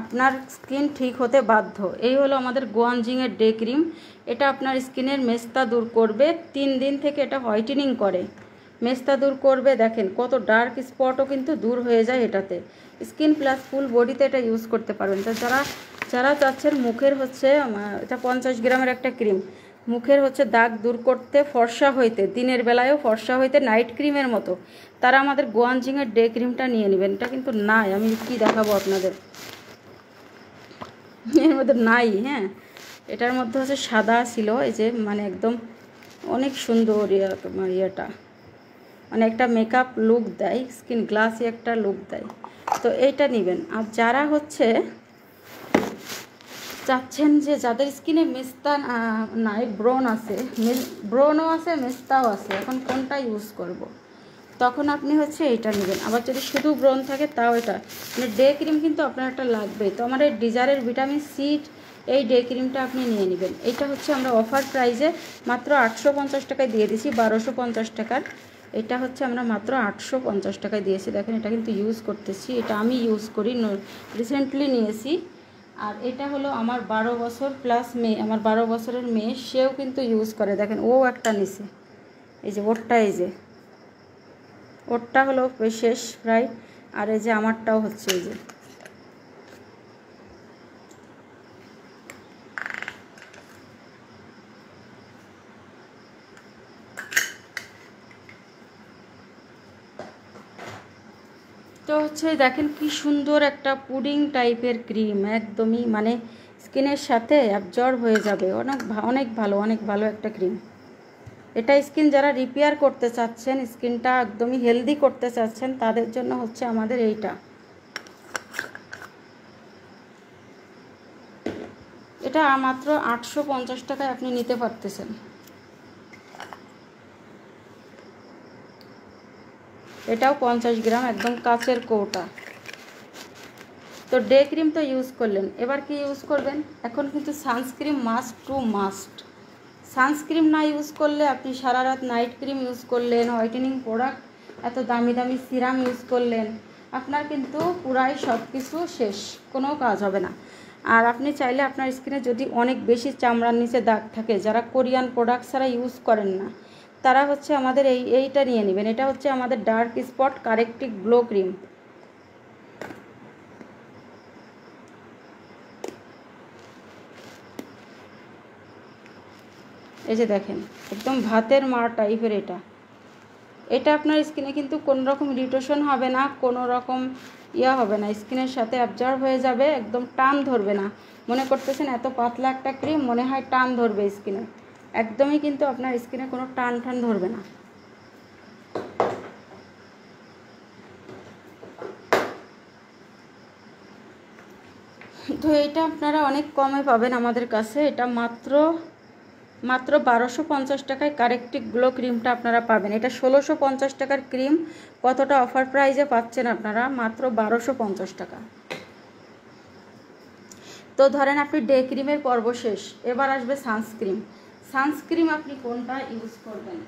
আপনার স্কিন ঠিক হতে বাধ্য। এই হলো আমাদের গোয়ানজিংয়ের ডে ক্রিম, এটা আপনার স্কিনের মেস্তা দূর করবে, 3 দিন থেকে এটা হোয়াইটেনিং করে, মেস্তা দূর করবে। দেখেন কত ডার্ক স্পটও কিন্তু দূর হয়ে যায় এটাতে। স্কিন প্লাস ফুল বডিতে এটা ইউজ করতে পারবেন। তো যারা চাচ্ছেন মুখের হচ্ছে এটা 50 গ্রামের একটা ক্রিম, মুখের হচ্ছে দাগ দূর করতে, ফর্সা হইতে, দিনের বেলায়ও ফর্সা হইতে নাইট ক্রিমের মতো, তারা আমাদের গোয়ানজিংয়ের ডে ক্রিমটা নিয়ে নেবেন। এটা কিন্তু নাই, আমি কি দেখাবো আপনাদের, এর মধ্যে নাই। হ্যাঁ, এটার মধ্যে হচ্ছে সাদা ছিল, এই যে মানে একদম অনেক সুন্দর তোমার ইয়েটা, মানে একটা মেকআপ লুক দেয়, স্কিন গ্লাসি একটা লুক দেয়। তো এইটা নেবেন। আর যারা হচ্ছে চাচ্ছেন যে যাদের স্কিনে মেস্তা নাই, ব্রণ আছে, ব্রণও আছে, মেস্তাও আছে, এখন কোনটা ইউজ করব, তখন আপনি হচ্ছে এইটা নেবেন। আবার যদি শুধু ব্রণ থাকে তাও এটা, মানে ডে ক্রিম কিন্তু আপনার একটা লাগবেই। তো আমার এই ডিজারের ভিটামিন সি এই ডে ক্রিমটা আপনি নিয়ে নেবেন। এইটা হচ্ছে আমরা অফার প্রাইসে মাত্র 850 টাকায় দিয়ে দিছি, 1250 টাকার। এটা হচ্ছে আমরা মাত্র 850 টাকায় দিয়েছি। দেখেন এটা কিন্তু ইউজ করতেছি, এটা আমি ইউজ করি, রিসেন্টলি নিয়েছি। আর এটা হলো আমার 12 বছর প্লাস মেয়ে, আমার 12 বছরের মেয়ে, সেও কিন্তু ইউজ করে। দেখেন ও একটা নিছে, এই যে ওরটা, এই যে ওরটা হলো শেষ প্রায়, আর এই যে আমারটাও হচ্ছে এই যে। তো হচ্ছে দেখেন কি সুন্দর একটা পুডিং টাইপের ক্রিম, একদমই মানে স্কিনের সাথে অ্যাবজর্ব হয়ে যাবে, অনেক অনেক ভালো, অনেক ভালো একটা ক্রিম। এটা স্কিন যারা রিপেয়ার করতে চাচ্ছেন, স্কিনটা একদমই হেলদি করতে চাচ্ছেন, তাদের জন্য হচ্ছে আমাদের এইটা। এটা মাত্র 850 টাকায় আপনি নিতে পারতেছেন। এটাও 50 গ্রাম, একদম কাচের কৌটা। তো ডে ক্রিম তো ইউজ করলেন, এবার কি ইউজ করবেন? এখন কিন্তু sunscreen must to must. Sunscreen না ইউজ করলে আপনি সারা রাত নাইট ক্রিম ইউজ করলেন, হোয়াইটেনিং প্রোডাক্ট, এত দামি দামি সিরাম ইউজ করলেন, আপনার কিন্তু পুরাই সব কিছু শেষ, কোনো কাজ হবে না। আর আপনি চাইলে আপনার স্কিনে যদি অনেক বেশি চামড়ার নিচে দাগ থাকে, যারা কোরিয়ান প্রোডাক্ট ছাড়া ইউজ করেন না, তারা হচ্ছে আমাদের এইটা নিয়ে নেবেন। এটা হচ্ছে আমাদের dark spot corrective glow cream. এই যে দেখেন একদম ভাতের মার টাইপের এটা। এটা আপনার স্কিনে কিন্তু কোনো রকম ইরিটেশন হবে না, কোনো রকম হবে না, স্কিনের সাথে অ্যাবজর্ব হয়ে যাবে, একদম টান ধরবে না। মনে করতেছেন এত পাতলা একটা ক্রিম, মনে হয় টান ধরবে স্কিনে, একদমই কিন্তু আপনার স্কিনে কোনো টান ধরবে না। তো এইটা আপনারা অনেক কমে পাবেন আমাদের কাছে। এটা মাত্র 1250 টাকায় কারেক্টিভ গ্লো ক্রিমটা আপনারা পাবেন। এটা 1650 টাকার ক্রিম, কতটা অফার প্রাইসে পাচ্ছেন আপনারা? মাত্র 1250 টাকা। তো ধরেন আপনি ডে ক্রিমের পর্ব শেষ, এবার আসবে সানস্ক্রিন। সানস্ক্রিন আপনি কোনটা ইউজ করবেন?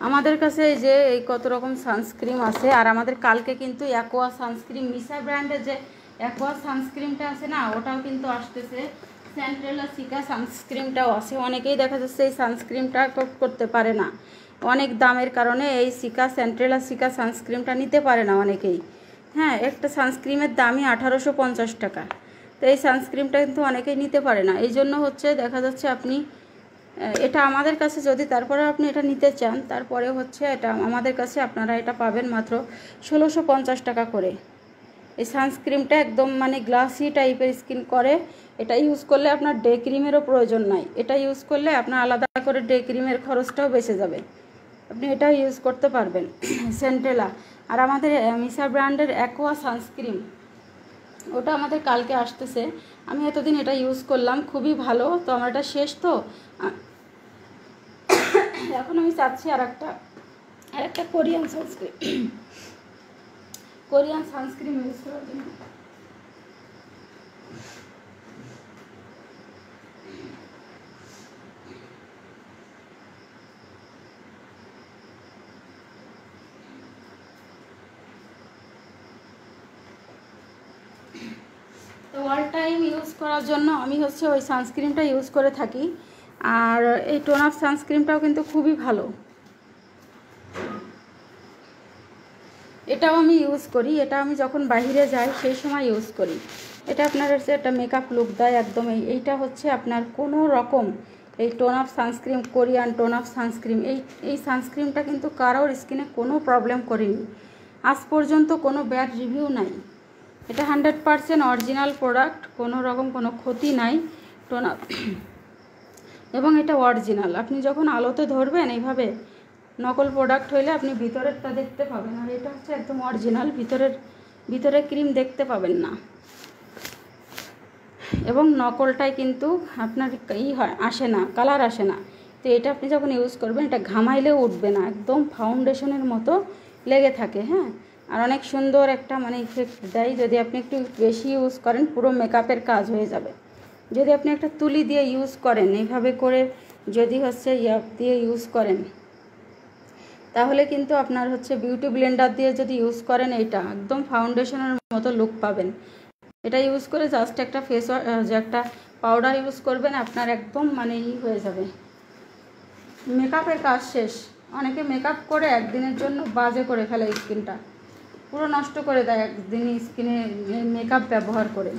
আমাদের কাছে এই যে এই কত রকম সানস্ক্রিন আছে। আর আমাদের কালকে কিন্তু অ্যাকোয়া সানস্ক্রিন, মিসা ব্র্যান্ডের যে অ্যাকোয়া সানস্ক্রিনটা আছে না, ওটাও কিন্তু আসতেছে। সেন্ট্রেলা সিকা সানস্ক্রিনটাও আছে। অনেকেই দেখা যাচ্ছে এই সানস্ক্রিনটা করতে পারে না, অনেক দামের কারণে এই সেন্ট্রেলা সিকা সানস্ক্রিনটা নিতে পারে না অনেকেই। হ্যাঁ, একটা সানস্ক্রিনের দামই 1850 টাকা। তো এই সানস্ক্রিনটা কিন্তু অনেকেই নিতে পারে না, এই জন্য হচ্ছে দেখা যাচ্ছে আপনি এটা আমাদের কাছে, যদি তারপরে আপনি এটা নিতে চান, তারপরে হচ্ছে এটা আমাদের কাছে আপনারা এটা পাবেন মাত্র 1650 টাকা করে। এই সানস্ক্রিনটা একদম মানে গ্লাসি টাইপের স্কিন করে। এটা ইউজ করলে আপনার ডে ক্রিমেরও প্রয়োজন নাই, এটা ইউজ করলে আপনার আলাদা করে ডে ক্রিমের খরচটাও বেঁচে যাবে, আপনি এটাও ইউজ করতে পারবেন। সেন্ট্রেলা আর আমাদের মিসা ব্র্যান্ডের অ্যাকোয়া সানস্ক্রিন, ওটা আমাদের কালকে আসতেছে। আমি এতদিন এটা ইউজ করলাম, খুবই ভালো। তো আমার এটা শেষ, তো এখন আমি চাচ্ছি আর একটা কোরিয়ান সানস্ক্রিন ইউজ করার জন্য। ইউজ করার জন্য আমি হচ্ছে ওই সানস্ক্রিনটা ইউজ করে থাকি। আর এই টোন আপ সানস্ক্রিনটাও কিন্তু খুবই ভালো, এটাও আমি ইউজ করি। এটা আমি যখন বাইরে যাই সেই সময় ইউজ করি। এটা আপনার হচ্ছে একটা মেকআপ লুক দেয় একদম। এইটা হচ্ছে আপনার কোনো রকম এই tone up sunscreen, Korean tone up sunscreen, এই সানস্ক্রিনটা কিন্তু কারোর স্কিনে কোনো প্রবলেম করেনি আজ পর্যন্ত, কোনো ব্যাড রিভিউ নাই। এটা 100% অরিজিনাল প্রোডাক্ট, কোনো রকম কোনো ক্ষতি নাই টোন আপ, এবং এটা অরিজিনাল। আপনি যখন আলোতে ধরবেন এইভাবে, নকল প্রোডাক্ট হইলে আপনি ভিতরেরটা দেখতে পাবেন, আর এটা হচ্ছে একদম অরিজিনাল, ভিতরে ক্রিম দেখতে পাবেন না। এবং নকলটাই কিন্তু আপনার আসে না, কালার আসে না। তো এটা আপনি যখন ইউজ করবেন, এটা ঘামাইলেও উঠবে না, একদম ফাউন্ডেশনের মতো লেগে থাকে। হ্যাঁ, আর অনেক সুন্দর একটা মানে ইফেক্ট দেয়। যদি আপনি একটু বেশি ইউজ করেন, পুরো মেকআপের কাজ হয়ে যাবে। যদি আপনি একটা তুলি দিয়ে ইউজ করেন, এইভাবে করে যদি হচ্ছে দিয়ে ইউজ করেন, তাহলে কিন্তু আপনার হচ্ছে বিউটি ব্লেন্ডার দিয়ে যদি ইউজ করেন, এইটা একদম ফাউন্ডেশনের মতো লুক পাবেন। এটা ইউজ করে জাস্ট একটা ফেস যে একটা পাউডার ইউজ করবেন, আপনার একদম মানে হয়ে যাবে, মেকআপের কাজ শেষ। অনেকে মেকআপ করে একদিনের জন্য বাজে করে ফেলে, স্কিনটা পুরো নষ্ট করে দেয় একদিনই স্কিনে মেকআপ ব্যবহার করে।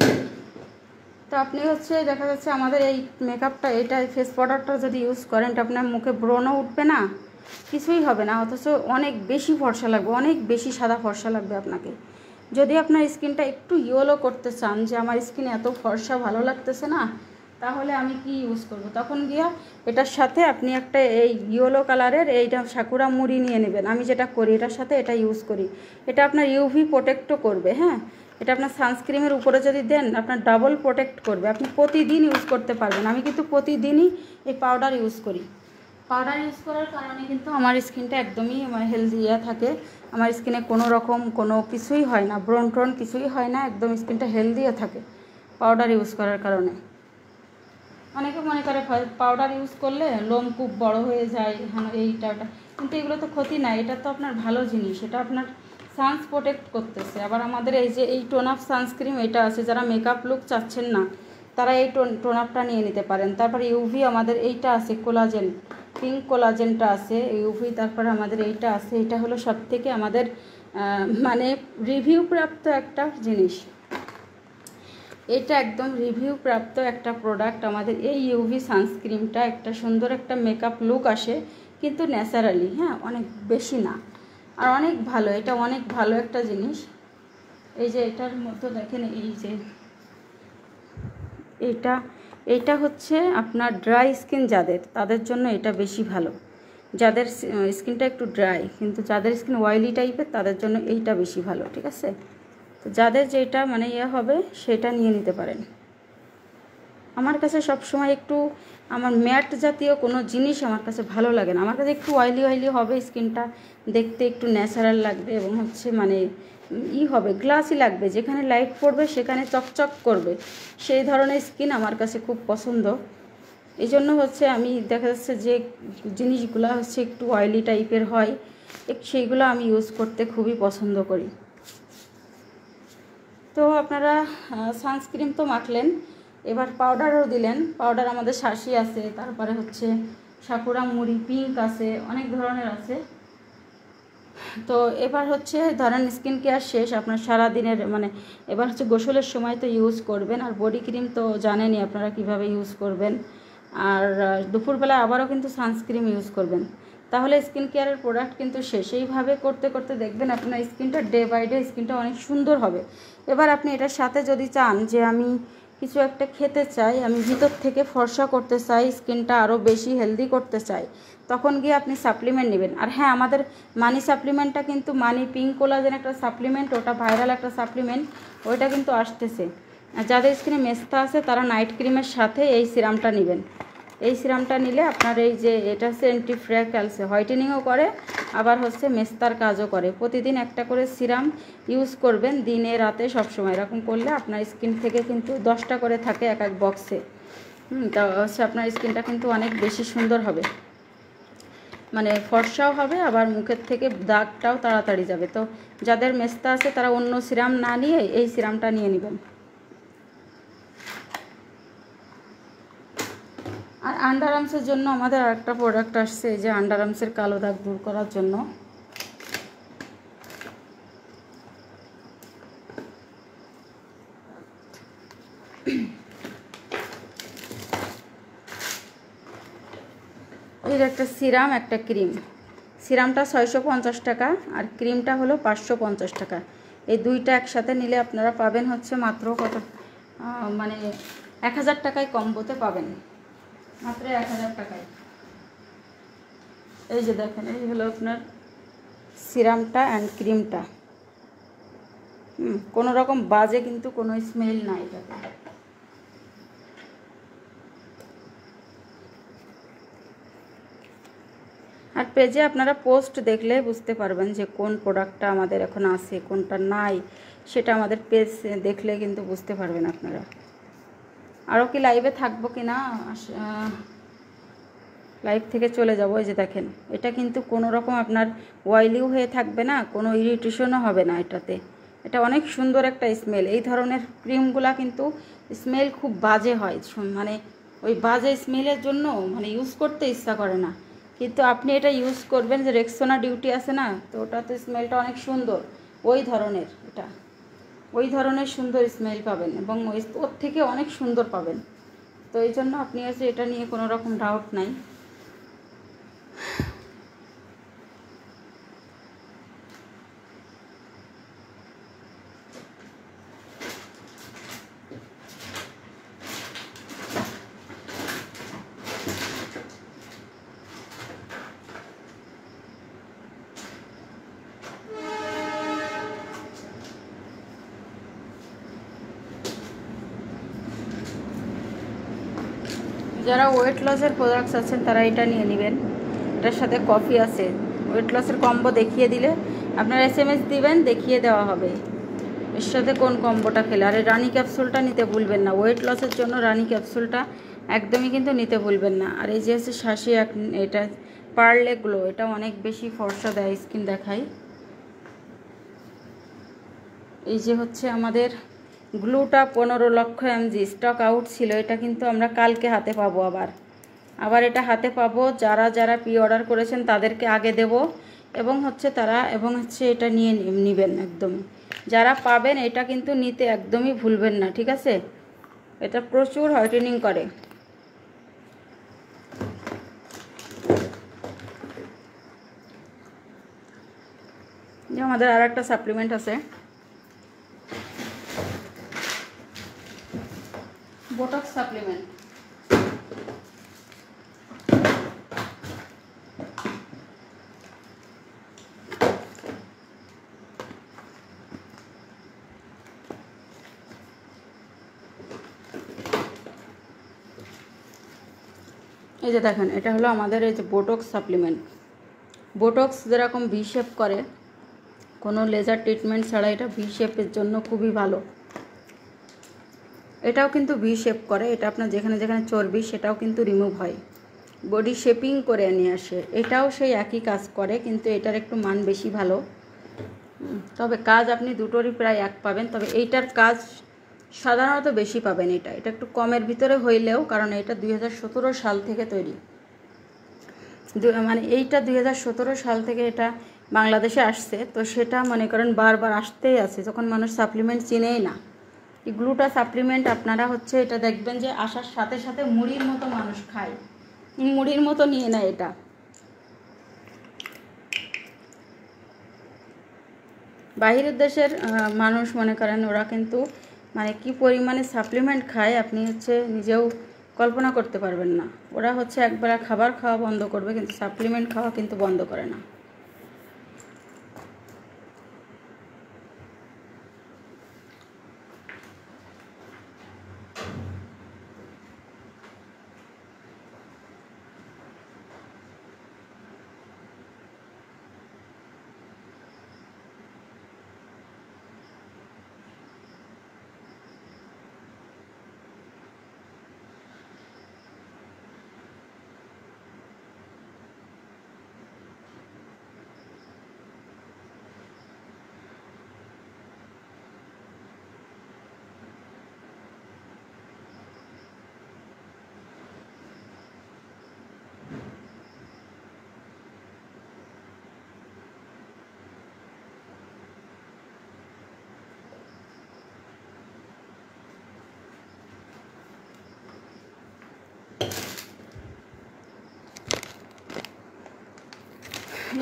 তো আপনি হচ্ছে দেখা যাচ্ছে আমাদের এই মেকআপটা, এটা ফেস পাউডারটা যদি ইউজ করেন, এটা আপনার মুখে ব্রণও উঠবে না, কিছুই হবে না, অথচ অনেক বেশি ফর্সা লাগবে, অনেক বেশি সাদা ফর্সা লাগবে আপনাকে। যদি আপনার স্কিনটা একটু ইয়েলো করতে চান, যে আমার স্কিন এত ফর্সা ভালো লাগতেছে না, তাহলে আমি কি ইউজ করব, তখন গিয়া এটার সাথে আপনি একটা এই ইয়েলো কালারের এইটা সাকুরা মুড়ি নিয়ে নেবেন। আমি যেটা করি, এটার সাথে এটা ইউজ করি। এটা আপনার ইউভি প্রোটেক্টও করবে। হ্যাঁ, এটা আপনার সানস্ক্রিনের উপরে যদি দেন, আপনার ডাবল প্রোটেক্ট করবে, আপনি প্রতিদিন ইউজ করতে পারবেন। আমি কিন্তু প্রতিদিনই এই পাউডার ইউজ করি। পাউডার ইউজ করার কারণে কিন্তু আমার স্কিনটা একদমই মানে হেলদি থাকে। আমার স্কিনে কোনো রকম কোনো কিছুই হয় না, ব্রণ ট্রণ কিছুই হয় না, একদম স্কিনটা হেলদিও থাকে পাউডার ইউজ করার কারণে। অনেকে মনে করে পাউডার ইউজ করলে লোম খুব বড় হয়ে যায়, হ্যাঁ এইটা ওটা, কিন্তু এগুলো তো ক্ষতি নাই, এটা তো আপনার ভালো জিনিস, এটা আপনার সানস প্রোটেক্ট করতেছে। আবার আমাদের এই যে এই টোন আপ সানস্ক্রিন এটা আছে, যারা মেকআপ লুক চাচ্ছেন না, তারা এই টোন আপটা নিয়ে নিতে পারেন। তারপরে ইউভি আমাদের এইটা আছে, কোলাজেন, পিঙ্ক কোলাজেনটা আছে ইউভি। তারপরে আমাদের এইটা আছে, এটা হলো সব থেকে আমাদের মানে রিভিউ প্রাপ্ত একটা জিনিস, এটা একদম রিভিউ প্রাপ্ত একটা প্রোডাক্ট আমাদের এই ইউভি সানস্ক্রিনটা। একটা সুন্দর একটা মেকআপ লুক আসে, কিন্তু ন্যাচারালি, হ্যাঁ, অনেক বেশি না, আর অনেক ভালো, এটা অনেক ভালো একটা জিনিস। এই যে এটার মতো দেখেন, এই যে এইটা হচ্ছে আপনার ড্রাই স্কিন যাদের, তাদের জন্য এটা বেশি ভালো। যাদের স্কিনটা একটু ড্রাই, কিন্তু যাদের স্কিন অয়েলি টাইপের, তাদের জন্য এইটা বেশি ভালো, ঠিক আছে? তো যাদের যেটা মানে হবে সেটা নিয়ে নিতে পারেন। আমার কাছে সবসময় একটু আমার ম্যাট জাতীয় কোনো জিনিস আমার কাছে ভালো লাগে না। আমার কাছে একটু অয়েলি হবে, স্কিনটা দেখতে একটু ন্যাচারাল লাগবে, এবং হচ্ছে মানে হবে, গ্লাসি লাগবে, যেখানে লাইট পড়বে সেখানে চকচক করবে, সেই ধরনের স্কিন আমার কাছে খুব পছন্দ। এই জন্য হচ্ছে আমি দেখা যাচ্ছে যে জিনিসগুলো হচ্ছে একটু অয়েলি টাইপের হয়, সেইগুলো আমি ইউজ করতে খুবই পছন্দ করি। তো আপনারা সানস্ক্রিন তো মাখলেন, এবার পাউডারও দিলেন। পাউডার আমাদের শাসি আছে, তারপরে হচ্ছে সাকুরা মুড়ি, পিঙ্ক আছে, অনেক ধরনের আছে। তো এবার হচ্ছে ধরেন স্কিন কেয়ার শেষ আপনার সারাদিনের, মানে এবার হচ্ছে গোসলের সময় তো ইউজ করবেন, আর বডি ক্রিম তো জানেনই আপনারা কিভাবে ইউজ করবেন, আর দুপুরবেলা আবারও কিন্তু সানস্ক্রিন ইউজ করবেন। তাহলে স্কিন কেয়ারের প্রোডাক্ট কিন্তু শেষ। এইভাবে করতে করতে দেখবেন আপনার স্কিনটা ডে বাই ডে স্কিনটা অনেক সুন্দর হবে। এবার আপনি এটার সাথে যদি চান যে আমি কিছু একটা খেতে চাই, আমি ভিতর থেকে ফর্সা করতে চাই, স্কিনটা আরও বেশি হেলদি করতে চাই, তখন গিয়ে আপনি সাপ্লিমেন্ট নেবেন। আর হ্যাঁ, আমাদের মানি সাপ্লিমেন্টটা কিন্তু, মানি পিঙ্ক কোলাজেন একটা সাপ্লিমেন্ট, ওটা ভাইরাল একটা সাপ্লিমেন্ট, ওইটা কিন্তু আসতেছে। আর যাদের স্কিনে মেস্তা আছে, তারা নাইট ক্রিমের সাথে এই সিরামটা নেবেন। এই সিরামটা নিলে আপনার এই যে এটা হচ্ছে অ্যান্টি ফ্র্যাকলসে হোয়াইটেনিংও করে, আবার হচ্ছে মেস্তার কাজও করে। প্রতিদিন একটা করে সিরাম ইউজ করবেন, দিনে রাতে সবসময়। এরকম করলে আপনার স্কিন থেকে কিন্তু 10টা করে থাকে এক এক বক্সে। তা হচ্ছে আপনার স্কিনটা কিন্তু অনেক বেশি সুন্দর হবে, মানে ফর্সাও হবে, আবার মুখের থেকে দাগটাও তাড়াতাড়ি যাবে। তো যাদের মেস্তা আছে তারা অন্য সিরাম না নিয়ে এই সিরামটা নিয়ে নেবেন। আর আন্ডার আর্মসের জন্য আমাদের আরেকটা প্রোডাক্ট আসছে, এই যে আন্ডার আর্মসের কালো দাগ দূর করার জন্য। এর একটা সিরাম, একটা ক্রিম। সিরামটা 650 টাকা আর ক্রিমটা হলো 550 টাকা। এই দুইটা একসাথে নিলে আপনারা পাবেন হচ্ছে মাত্র কত, মানে 1000 টাকায় কম্বোতে পাবেন, মাত্র 1000 টাকায়। এই যে দেখেন, এই হলো আপনার সিরামটা অ্যান্ড ক্রিমটা। কোনো রকম বাজে কিন্তু কোনো স্মেল নাই এটাতে। আর পেজে আপনারা পোস্ট দেখলে বুঝতে পারবেন যে কোন প্রোডাক্টটা আমাদের এখন আছে, কোনটা নাই, সেটা আমাদের পেজ দেখলে কিন্তু বুঝতে পারবেন আপনারা। আরও কি লাইভে থাকবো কি না, লাইভ থেকে চলে যাব। এই যে দেখেন, এটা কিন্তু কোনো রকম আপনার অয়েলিও হয়ে থাকবে না, কোনো ইরিটেশনও হবে না এটাতে। এটা অনেক সুন্দর একটা স্মেল। এই ধরনের ক্রিমগুলা কিন্তু স্মেল খুব বাজে হয়, মানে ওই বাজে স্মেলের জন্য মানে ইউজ করতে ইচ্ছা করে না। কিন্তু আপনি এটা ইউজ করবেন, যে রেক্সোনা ডিউটি আছে না, তো ওটা তো স্মেলটা অনেক সুন্দর, ওই ধরনের, এটা ওই ধরনের সুন্দর স্মেল পাবেন এবং ওর থেকে অনেক সুন্দর পাবেন। তো এই জন্য আপনি হচ্ছে এটা নিয়ে কোনো রকম ডাউট নাই। যারা ওয়েট লসের প্রোডাক্টস আছেন তারা এটা নিয়ে নেবেন। এটার সাথে কফি আছে। ওয়েট লসের কম্বো দেখিয়ে দিলে আপনারা SMS দিবেন, দেখিয়ে দেওয়া হবে এর সাথে কোন কম্বোটা খেলে। আর এই রানি ক্যাপসুলটা নিতে ভুলবেন না, ওয়েট লসের জন্য রানি ক্যাপসুলটা একদমই কিন্তু নিতে ভুলবেন না। আর এই যে হচ্ছে শাসি, এটা পার্লে গ্লো, এটা অনেক বেশি ফর্সা দেয়, স্কিন দেখায়। এই যে হচ্ছে আমাদের গ্লুটা 15 লক্ষ mg স্টক আউট ছিল, এটা কিন্তু আমরা কালকে হাতে পাবো। আবার এটা হাতে পাবো। যারা যারা প্রি অর্ডার করেছেন তাদেরকে আগে দেব, এবং হচ্ছে এটা নিয়ে নেবেন একদম। যারা পাবেন এটা কিন্তু নিতে একদমই ভুলবেন না, ঠিক আছে? এটা প্রচুর হোয়াইটেনিং করে। যে আমাদের আর একটা সাপ্লিমেন্ট আছে, বোটক্স সাপ্লিমেন্ট। এই যে দেখেন, এটা হলো আমাদের এই যে বোটক্স সাপ্লিমেন্ট। বোটক্স যেরকম ভি শেপ করে, কোনো লেজার ট্রিটমেন্ট ছাড়া, এটা ভি শেপের জন্য খুবই ভালো। এটাও কিন্তু ভি শেপ করে, এটা আপনার যেখানে যেখানে চর্বি সেটাও কিন্তু রিমুভ হয়, বডি শেপিং করে নিয়ে আসে। এটাও সেই একই কাজ করে, কিন্তু এটার একটু মান বেশি ভালো। তবে কাজ আপনি দুটোরই প্রায় এক পাবেন, তবে এইটার কাজ সাধারণত বেশি পাবেন। এটা একটু কমের ভিতরে হইলেও, কারণ এটা 2017 সাল থেকে তৈরি, মানে এইটা 2017 সাল থেকে এটা বাংলাদেশে আসছে। তো সেটা মনে করেন বারবার আসতেই আছে, যখন মানুষ সাপ্লিমেন্ট চিনেই না। এই গ্লুটা সাপ্লিমেন্ট আপনারা হচ্ছে এটা দেখবেন যে আসার সাথে সাথে মুড়ির মতো মানুষ খায়, মুড়ির মতো নিয়ে নেয় এটা। বাইরের দেশের মানুষ মনে করেন ওরা কিন্তু মানে কি পরিমাণে সাপ্লিমেন্ট খায় আপনি হচ্ছে নিজেও কল্পনা করতে পারবেন না। ওরা হচ্ছে একবেলা খাবার খাওয়া বন্ধ করবে, কিন্তু সাপ্লিমেন্ট খাওয়া কিন্তু বন্ধ করে না।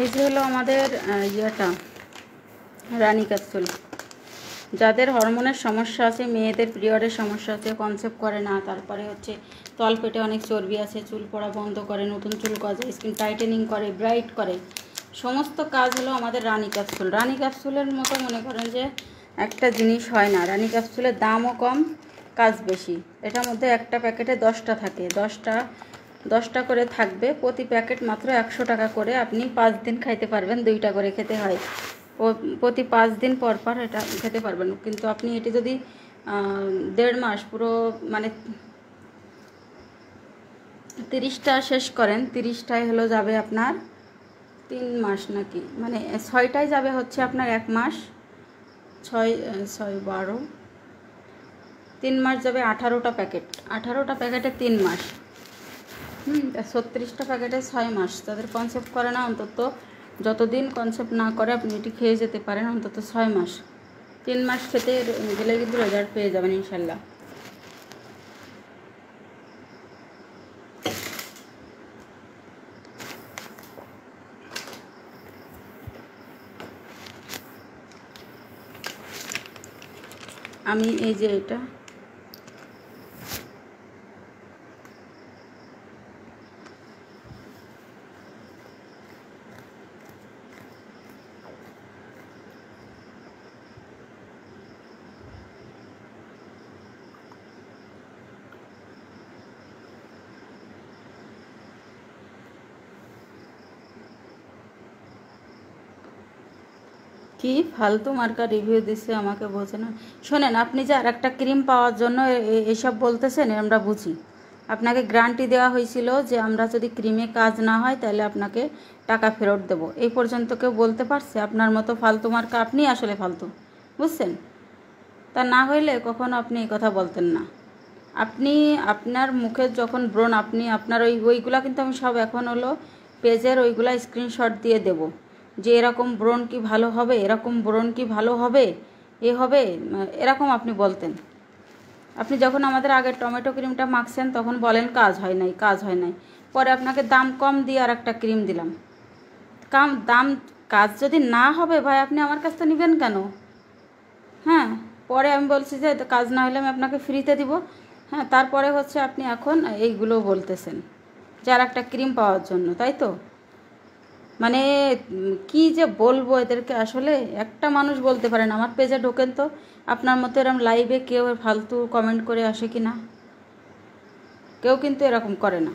এই যে হলো আমাদের ইয়েটা রানী ক্যাপসুল। যাদের হরমোনের সমস্যা আছে, মেয়েদের পিরিয়ডের সমস্যা আছে, কনসেপ্ট করে না, তারপরে হচ্ছে তলপেটে অনেক চর্বি আছে, চুল পড়া বন্ধ করে, নতুন চুল গজায়, স্কিন টাইটেনিং করে, ব্রাইট করে, সমস্ত কাজ হলো আমাদের রানী ক্যাপসুল। রানী ক্যাপসুলের মতো মনে করেন যে একটা জিনিস হয় না। রানী ক্যাপসুলের দামও কম, কাজ বেশি। এটার মধ্যে একটা প্যাকেটে 10টা থাকে, 10টা করে থাকবে। প্রতি প্যাকেট মাত্র 100 টাকা করে। আপনি 5 দিন খাইতে পারবেন, 2টা করে খেতে হয়। প্রতি 5 দিন পর পর এটা খেতে পারবেন। কিন্তু আপনি এটি যদি 1.5 মাস পুরো মানে 30টা শেষ করেন, 30টায় হলো যাবে আপনার 3 মাস নাকি, মানে 6টায় যাবে হচ্ছে আপনার 1 মাস, 6 12 3 মাস যাবে 18টা প্যাকেট। 18টা প্যাকেটে 3 মাস, 36টা প্যাকেটে 6 মাস। তাদের কনসেপ্ট করে না, অন্তত যতদিন কনসেপ্ট না করে আপনি এটি খেয়ে যেতে পারেন অন্তত 6 মাস। 3 মাস খেতে গেলে কিন্তু রেজাল্ট পেয়ে যাবেন ইনশাল্লাহ। আমি এই যে এটা কি ফালতু মার্কা রিভিউ দিচ্ছে, আমাকে বোঝে না। শোনেন, আপনি যে আর একটা ক্রিম পাওয়ার জন্য এসব বলতেছেন, আমরা বুঝি। আপনাকে গ্যারান্টি দেওয়া হয়েছিল যে আমরা যদি ক্রিমে কাজ না হয় তাহলে আপনাকে টাকা ফেরত দেব। এই পর্যন্ত কেউ বলতে পারছে? আপনার মতো ফালতু মার্কা, আপনি আসলে ফালতু, বুঝছেন? তা না হইলে কখনো আপনি এই কথা বলতেন না। আপনি আপনার মুখের যখন ব্রণ, আপনি আপনার ওইগুলা কিন্তু আমি সব এখন হলো পেজের ওইগুলা স্ক্রিনশট দিয়ে দেব, যে এরকম ব্রণ কি ভালো হবে, এরকম ব্রণ কি ভালো হবে, এ হবে, এরকম আপনি বলতেন। আপনি যখন আমাদের আগের টমেটো ক্রিমটা মাখছেন তখন বলেন কাজ হয় নাই, কাজ হয় নাই। পরে আপনাকে দাম কম দিয়ে আর একটা ক্রিম দিলাম। কাজ যদি না হবে ভাই, আপনি আমার কাছ থেকে নেবেন কেন? হ্যাঁ, পরে আমি বলছি যে কাজ না হলে আমি আপনাকে ফ্রিতে দিব। হ্যাঁ, তারপরে হচ্ছে আপনি এখন এইগুলো বলতেছেন যে আর একটা ক্রিম পাওয়ার জন্য, তাই তো? মানে কি যে বলবো এদেরকে, আসলে একটা মানুষ বলতে পারেন। আমার পেজে ঢোকেন তো, আপনার মতো এরকম লাইভে কেউ ফালতু কমেন্ট করে আসে কি না? কেউ কিন্তু এরকম করে না।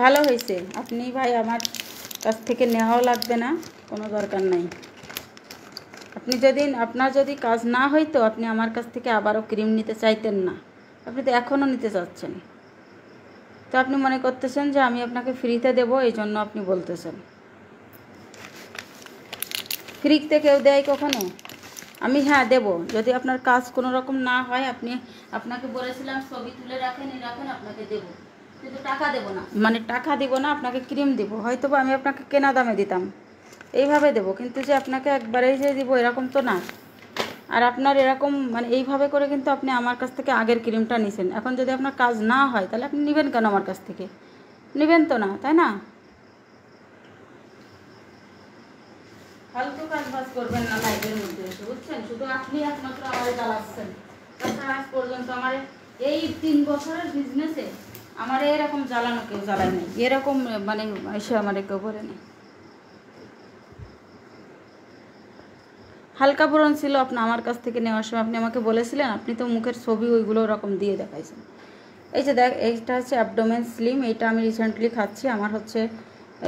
ভালো হয়েছে, আপনি ভাই আমার কাছ থেকে নেওয়াও লাগবে না, কোনো দরকার নাই। আপনার যদি কাজ না হইতো, আপনি আমার কাছ থেকে আবারও ক্রিম নিতে চাইতেন না। আপনি তো এখনও নিতে চাচ্ছেন। তো আপনি মনে করতেছেন যে আমি আপনাকে ফ্রিতে দেব, এই জন্য আপনি বলতেছেন। ফ্রিতে কেউ দেয় কখনো? আমি হ্যাঁ দেব, যদি আপনার কাজ কোনো রকম না হয়। আপনাকে বলেছিলাম ছবি তুলে রাখেন, আপনাকে দেব, কিন্তু টাকা দেব না। মানে টাকা দিব না, আপনাকে ক্রিম দিব। হয়তো বা আমি আপনাকে কেনা দামে দিতাম, এইভাবে দেব, কিন্তু যে আপনাকে একবারেই যে দিব এরকম তো না। আর আপনার এরকম মানে এইভাবে করে কিন্তু আপনি আমার কাছ থেকে আগের ক্রিমটা নিছেন। এখন যদি আপনার কাজ না হয় তাহলে আপনি নেবেন কেন আমার কাছ থেকে? নেবেন তো না, তাই না? ফালতু কাজ বাজ করবেন না লাইভের মধ্যে এসে, বুঝছেন? শুধু আপনি একমাত্র আমারে জ্বালাচ্ছেন। তাছাড়া আজ পর্যন্ত আমার এই 3 বছরের বিজনেসে আমার এরকম জ্বালানো কেউ জ্বালায় নেই, এরকম মানে এসে আমার কেউ বলে নেই। হালকা ব্রণ ছিল আপনার আমার কাছ থেকে নেওয়ার সময়, আপনি আমাকে বলেছিলেন। আপনি তো মুখের ছবি ওইগুলো ওরকম দিয়ে দেখাইছেন। এই যে দেখ, এইটা হচ্ছে অ্যাবডোমেন স্লিম। এইটা আমি রিসেন্টলি খাচ্ছি। আমার হচ্ছে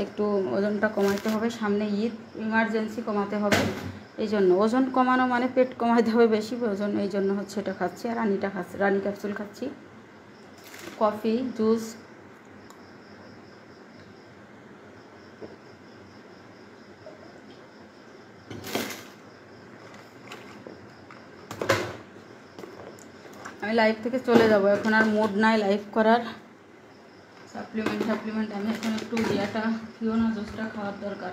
একটু ওজনটা কমাতে হবে, সামনে ঈদ, ইমার্জেন্সি কমাতে হবে। এই জন্য ওজন কমানো মানে পেট কমাতে হবে বেশি ওজন, এই জন্য হচ্ছে এটা খাচ্ছি। আর রানী ক্যাপসুল খাচ্ছি, কফি, জুস। আমি লাইভ থেকে চলে যাব, এখন আর মুড নাই লাইভ করার। সাপ্লিমেন্ট আমি এখন একটু ফিওনা জুসটা খাওয়ার দরকার।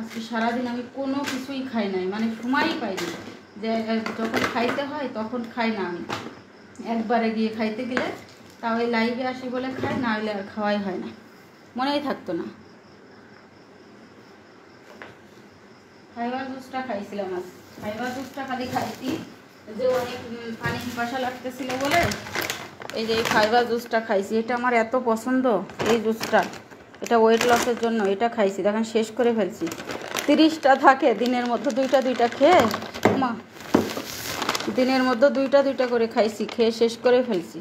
আজকে সারাদিন আমি কোনো কিছুই খাই নাই, মানে সময়ই পাইনি। যে যখন খাইতে হয় তখন খাই না আমি। একবারে গিয়ে খাইতে গেলে তাও এই লাইভে আসি বলে খাই, না হলে আর খাওয়াই হয় না, মনেই থাকতো না। ফাইবার জুসটা খাইছিলাম আজ, ফাইবার জুসটা খালি খাইছি যে অনেক পানি পিপাসা লাগতেছিল বলে এই যে এই ফাইবার জুসটা খাইছি। এটা আমার এত পছন্দ এই জুসটা, এটা ওয়েট লসের জন্য এটা খাইছি। দেখেন শেষ করে ফেলছি, 30টা থাকে দিনের মধ্যে, দুইটা খেয়ে মা দিনের মধ্যে দুইটা করে খাইছি, খেয়ে শেষ করে ফেলছি।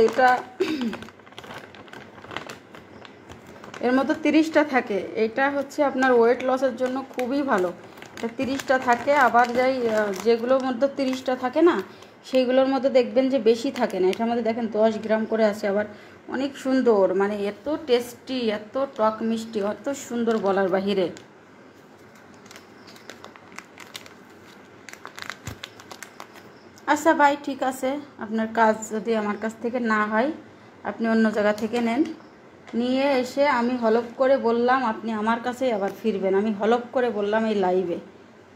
এটা এর মধ্যে 30টা থাকে, এটা হচ্ছে আপনার ওয়েট লসের জন্য খুবই ভালো। এটা 30টা থাকে, আবার যাই যেগুলোর মধ্যে 30টা থাকে না সেইগুলোর মধ্যে দেখবেন যে বেশি থাকে না। এটার মধ্যে দেখেন 10 গ্রাম করে আছে, আবার অনেক সুন্দর, মানে এত টেস্টি, এত টক মিষ্টি, এত সুন্দর বলার বাহিরে। আচ্ছা ভাই, ঠিক আছে, আপনার কাজ যদি আমার কাছ থেকে না হয় আপনি অন্য জায়গা থেকে নেন, নিয়ে এসে আমি হলপ করে বললাম আপনি আমার কাছেই আবার ফিরবেন। আমি হলপ করে বললাম এই লাইভে,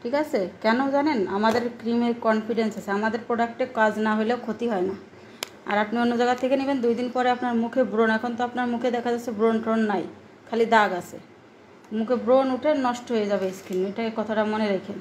ঠিক আছে? কেন জানেন, আমাদের ক্রিমের কনফিডেন্স আছে, আমাদের প্রোডাক্টে কাজ না হলেও ক্ষতি হয় না। আর আপনি অন্য জায়গা থেকে নেবেন, 2 দিন পরে আপনার মুখে ব্রণ, এখন তো আপনার মুখে দেখা যাচ্ছে ব্রণ ট্রণ নাই, খালি দাগ আছে, মুখে ব্রণ উঠে নষ্ট হয়ে যাবে স্কিন, এটা কথাটা মনে রেখেন।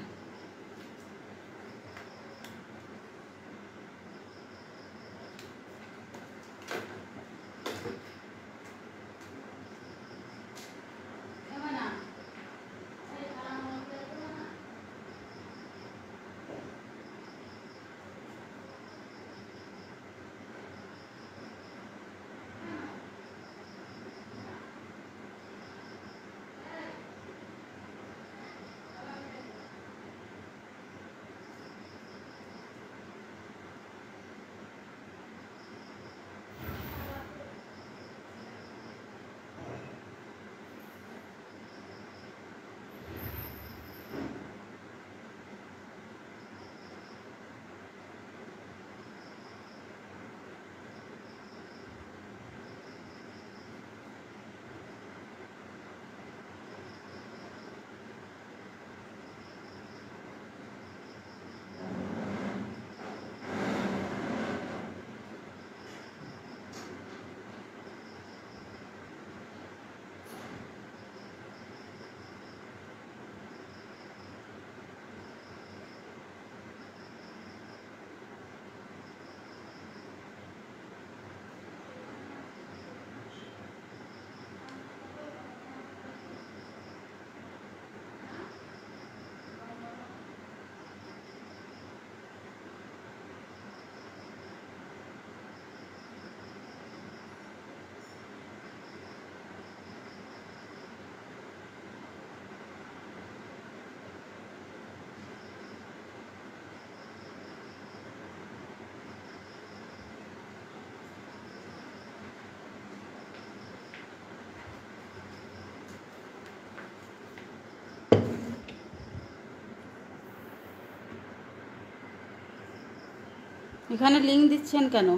এখানে লিঙ্ক দিচ্ছেন কেন?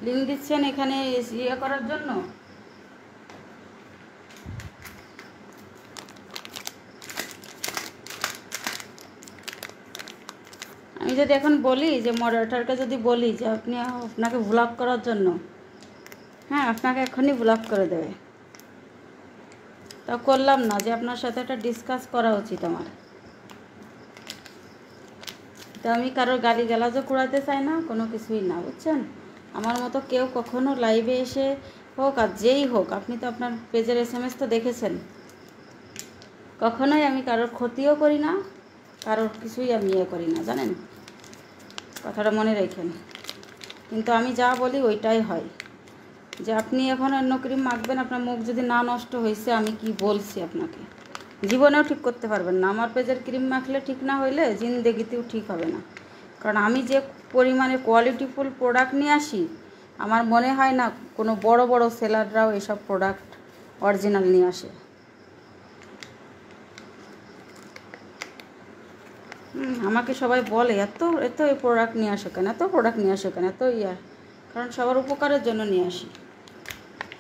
লিঙ্ক দিচ্ছেন এখানে ইয়ে করার জন্য? আমি যদি এখন বলি যে মডারেটরকে যদি বলি যে আপনাকে ব্লক করার জন্য, হ্যাঁ আপনাকে এখনই ব্লক করে দেবে। তা করলাম না, যে আপনার সাথে একটা ডিসকাস করা উচিত আমার। তো আমি কারোর গালি গালাজও কুড়াতে চাই না, কোনো কিছুই না, বুঝছেন? আমার মতো কেউ কখনো লাইভে এসে হোক আর যেই হোক, আপনি তো আপনার পেজের SMS তো দেখেছেন, কখনোই আমি কারোর ক্ষতিও করি না, কারোর কিছুই আমি ইয়ে করি না, জানেন? কথাটা মনে রাখেন। কিন্তু আমি যা বলি ওইটাই হয়, যে আপনি এখন অন্য ক্রিম মাখবেন, আপনার মুখ যদি না নষ্ট হয়েছে, আমি কি বলছি আপনাকে, জীবনেও ঠিক করতে পারবেন না। আমার পেজের ক্রিম মাখলে ঠিক না হইলে জিন্দেগিতেও ঠিক হবে না। কারণ আমি যে পরিমাণে কোয়ালিটিফুল প্রোডাক্ট নিয়ে আসি, আমার মনে হয় না কোনো বড় বড় সেলাররাও এসব প্রোডাক্ট অরিজিনাল নিয়ে আসে। আমাকে সবাই বলে এত এত এই প্রোডাক্ট নিয়ে আসে কেন, এত প্রোডাক্ট নিয়ে আসে কেন, এত কারণ সবার উপকারের জন্য নিয়ে আসি।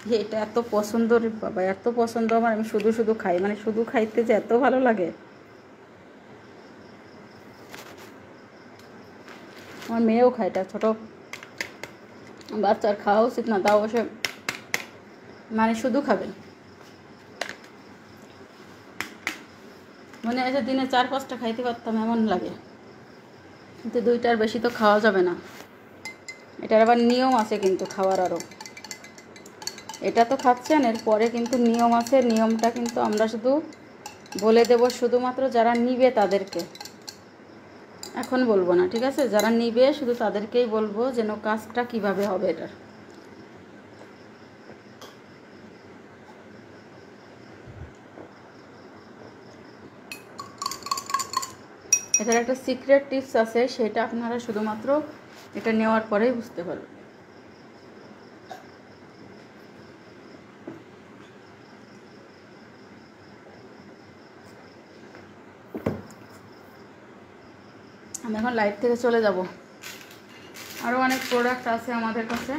যে এটা এত পছন্দ রে বাবা, এত পছন্দ আমার, আমি শুধু শুধু খাই, মানে শুধু খাইতে যে এত ভালো লাগে, আমার মেয়েও খায়, এটা ছোটো বাচ্চার খাওয়া উচিত না, তাও অবশ্য মানে শুধু খাবে। মনে হয় যে দিনে 4-5টা খাইতে পারতাম এমন লাগে, কিন্তু 2টার বেশি তো খাওয়া যাবে না। এটার আবার নিয়ম আছে কিন্তু খাওয়ার আরও। এটা তো খাচ্ছেন, এরপরে কিন্তু নিয়ম আছে। নিয়মটা কিন্তু আমরা শুধু বলে দেব শুধুমাত্র যারা নিবে তাদেরকে, এখন বলবো না, ঠিক আছে? যারা নিবে শুধু তাদেরকেই বলবো যেন কাজটা কিভাবে হবে এটার। এটার একটা সিক্রেট টিপস আছে, সেটা আপনারা শুধুমাত্র এটা নেওয়ার পরেই বুঝতে পারবেন। আমি এখন লাইভ থেকে চলে যাব। আরও অনেক প্রোডাক্ট আছে আমাদের কাছে,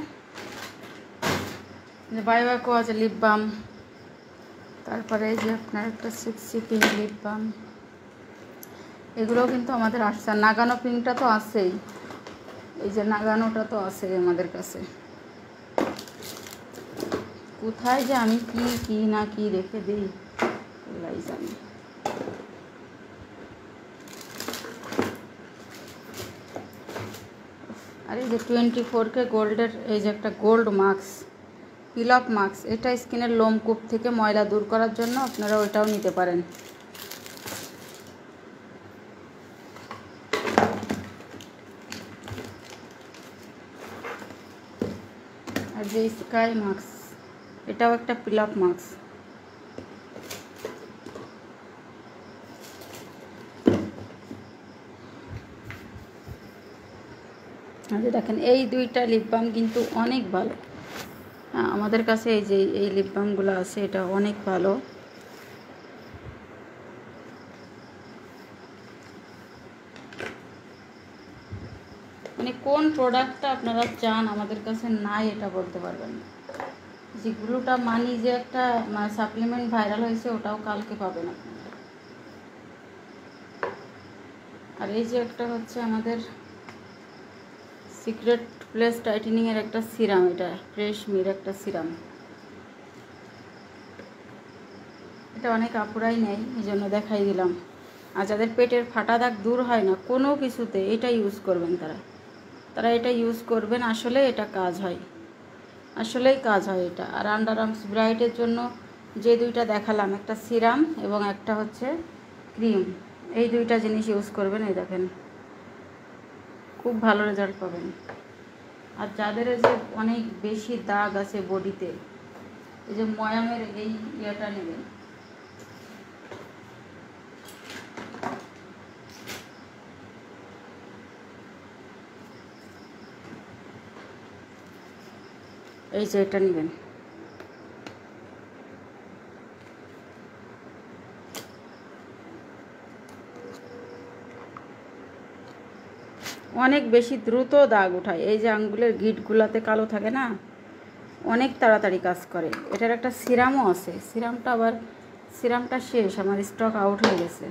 যে বায়োকো আছে, লিপ বাম, তারপরে এই যে আপনার একটা 6C পিঙ্ক লিপ বাম, এগুলোও কিন্তু আমাদের আসছে। আর নাগানো পিঙ্কটা তো আছেই, এই যে নাগানোটা তো আছেই আমাদের কাছে। কোথায় যে আমি কি না কি রেখে দিই এগুলাই জানি। আর এই যে 24K গোল্ডের এই যে একটা গোল্ড মাস্ক, পিল আপ মাস্ক, এটা স্কিনের লোমকূপ থেকে ময়লা দূর করার জন্য আপনারা ওইটাও নিতে পারেন। আর যে স্কাই মাস্ক, এটাও একটা পিল আপ মাস্ক। আর দেখেন এই 2টা লিপ বাম কিন্তু অনেক ভালো। হ্যাঁ, আমাদের কাছে এই যে এই লিপ বামগুলো আছে, এটা অনেক ভালো। মানে কোন প্রোডাক্টটা আপনারা চান আমাদের কাছে নাই এটা বলতে পারবেন না। যে গ্লুটা মানি যে একটা সাপ্লিমেন্ট ভাইরাল হয়েছে, ওটাও কালকে পাবেন আপনারা। আর এই যে একটা হচ্ছে আমাদের সিক্রেট প্লেস টাইটেনিংয়ের একটা সিরাম, এটা ফ্রেশ মির একটা সিরাম, এটা অনেক আপুরাই নেই, এই জন্য দেখাই দিলাম। আর যাদের পেটের ফাটা দাগ দূর হয় না কোনো কিছুতে, এটা ইউজ করবেন তারা এটা ইউজ করবেন। আসলে এটা কাজ হয়, আসলেই কাজ হয় এটা। আর আন্ডার আর্মস ব্রাইটের জন্য যে 2টা দেখালাম, একটা সিরাম এবং একটা হচ্ছে ক্রিম, এই 2টা জিনিস ইউজ করবেন। এই দেখেন খুব ভালো রেজাল্ট পাবেন। আর যাদের যে অনেক বেশি দাগ আছে বডিতে, এই যে ময়ামের এই ইয়েটা নেবেন, এই যে এটা নেবেন। অনেক বেশি দ্রুত দাগ ওঠায়। এই যে আঙ্গুলের গিঁটগুলাতে কালো থাকে না, অনেক তাড়াতাড়ি কাজ করে। এটার একটা সিরামও আছে, সিরামটা শেষ, আমার স্টক আউট হয়ে গেছে।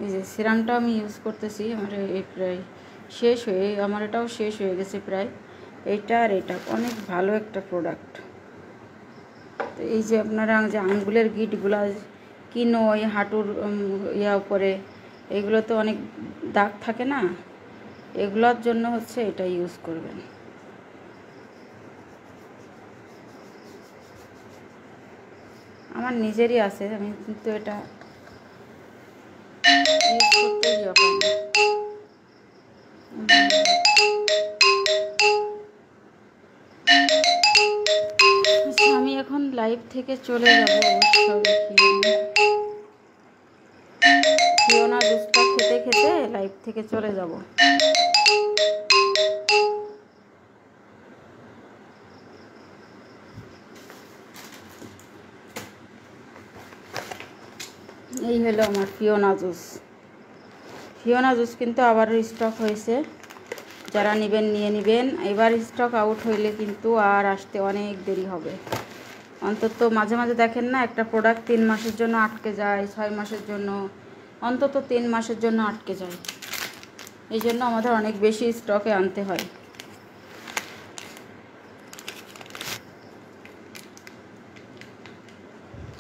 এই যে সিরামটা আমি ইউজ করতেছি, আমার এই প্রায় শেষ হয়ে, আমার এটাও শেষ হয়ে গেছে প্রায়। এইটা আর এটা অনেক ভালো একটা প্রোডাক্ট। তো এই যে আপনারা যে আঙ্গুলের গিঁটগুলা কি নয়, হাঁটুর উপরে, এগুলো তো অনেক দাগ থাকে না, এগুলোর জন্য হচ্ছে এটা ইউজ করবেন। আমার নিজেরই আছে, আমি কিন্তু এটা ইউজ করতে যখন আমি এখন লাইভ থেকে চলে যাব। ফিওনা জুসটা খেতে খেতে লাইভ থেকে চলে যাব। এই হলো আমার ফিওনা জুস কিন্তু আবার স্টক হয়েছে, যারা নেবেন নিয়ে নেবেন। এবার স্টক আউট হইলে কিন্তু আর আসতে অনেক দেরি হবে। অন্তত মাঝে মাঝে দেখেন না, একটা প্রোডাক্ট 3 মাসের জন্য আটকে যায়, 6 মাসের জন্য, অন্তত 3 মাসের জন্য আটকে যায়। এই জন্য আমাদের অনেক বেশি স্টকে আনতে হয়।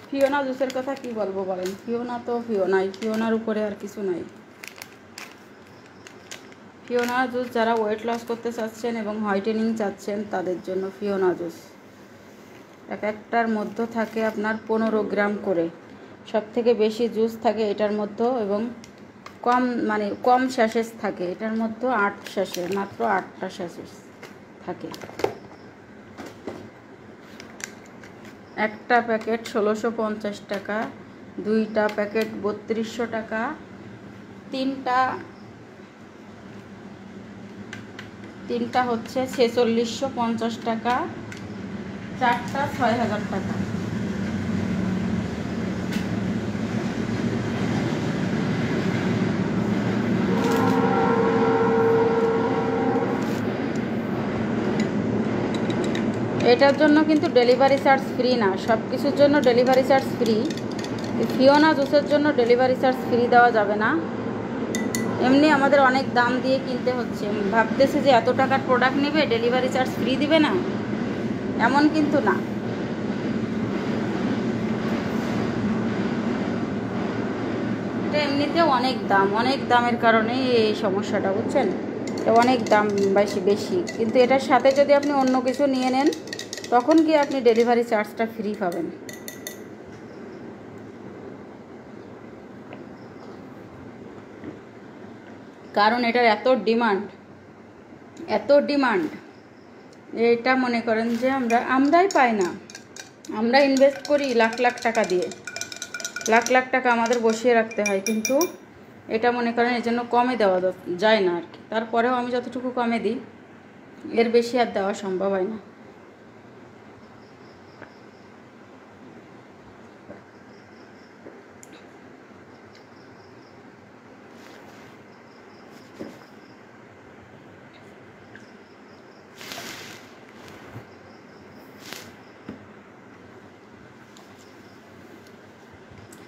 ফিওনা জুসের কথা কি বলবো বলেন, ফিওনা তো ফিওনাই, ফিওনার উপরে আর কিছু নাই। ফিওনা জুস যারা ওয়েট লস করতে চাচ্ছেন এবং হোয়াইটেনিং চাচ্ছেন তাদের জন্য ফিওনা জুস। এক একটার মধ্যে থাকে আপনার 15 গ্রাম করে, সব থেকে বেশি জুস থাকে এটার মধ্যে এবং কম স্যাশেস থাকে এটার মধ্যে, 8 স্যাশে, মাত্র 8টা স্যাশেস থাকে। একটা প্যাকেট 1650 টাকা, 2টা প্যাকেট 3200 টাকা, 3টা হচ্ছে 4650 টাকা, 4টা 6000 টাকা। এটার জন্য কিন্তু ডেলিভারি চার্জ ফ্রি না, সব কিছুর জন্য ডেলিভারি চার্জ ফ্রি। ফিওনা জুসের জন্য ডেলিভারি চার্জ ফ্রি দেওয়া যাবে না। এমনি আমাদের অনেক দাম দিয়ে কিনতে হচ্ছে, ভাবতেছে যে এত টাকার প্রোডাক্ট নেবে ডেলিভারি চার্জ ফ্রি দিবে না, এমন কিন্তু না। এটা এমনিতেও অনেক দাম, অনেক দামের কারণেই এই সমস্যাটা, বুঝছেন, অনেক দাম বেশি। কিন্তু এটার সাথে যদি আপনি অন্য কিছু নিয়ে নেন তখন কি আপনি ডেলিভারি চার্জটা ফ্রি পাবেন। কারণ এটার এত ডিমান্ড, এটা মনে করেন যে আমরাই পাই না। আমরা ইনভেস্ট করি লাখ লাখ টাকা দিয়ে, লাখ লাখ টাকা আমাদের বসিয়ে রাখতে হয়, কিন্তু এটা মনে করেন এর জন্য কমে দেওয়া যায় না আর কি। তারপরেও আমি যতটুকু কমে দিই এর বেশি আর দেওয়া সম্ভব হয় না।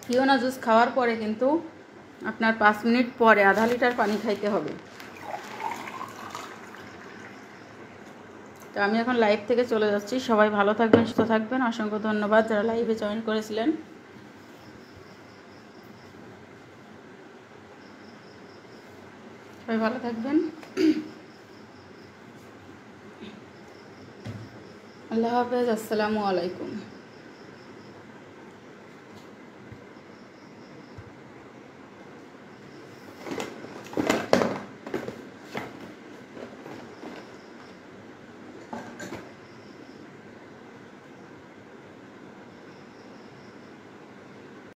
ফিওনা জুস খাওয়ার পরে কিন্তু আপনার 5 মিনিট পরে আধা লিটার পানি খাইতে হবে। তো আমি এখন লাইভ থেকে চলে যাচ্ছি। সবাই ভালো থাকবেন, সুস্থ থাকবেন। অসংখ্য ধন্যবাদ যারা লাইভে জয়েন করেছিলেন। সবাই ভালো থাকবেন। আল্লাহ হাফেজ, আসসালামু আলাইকুম।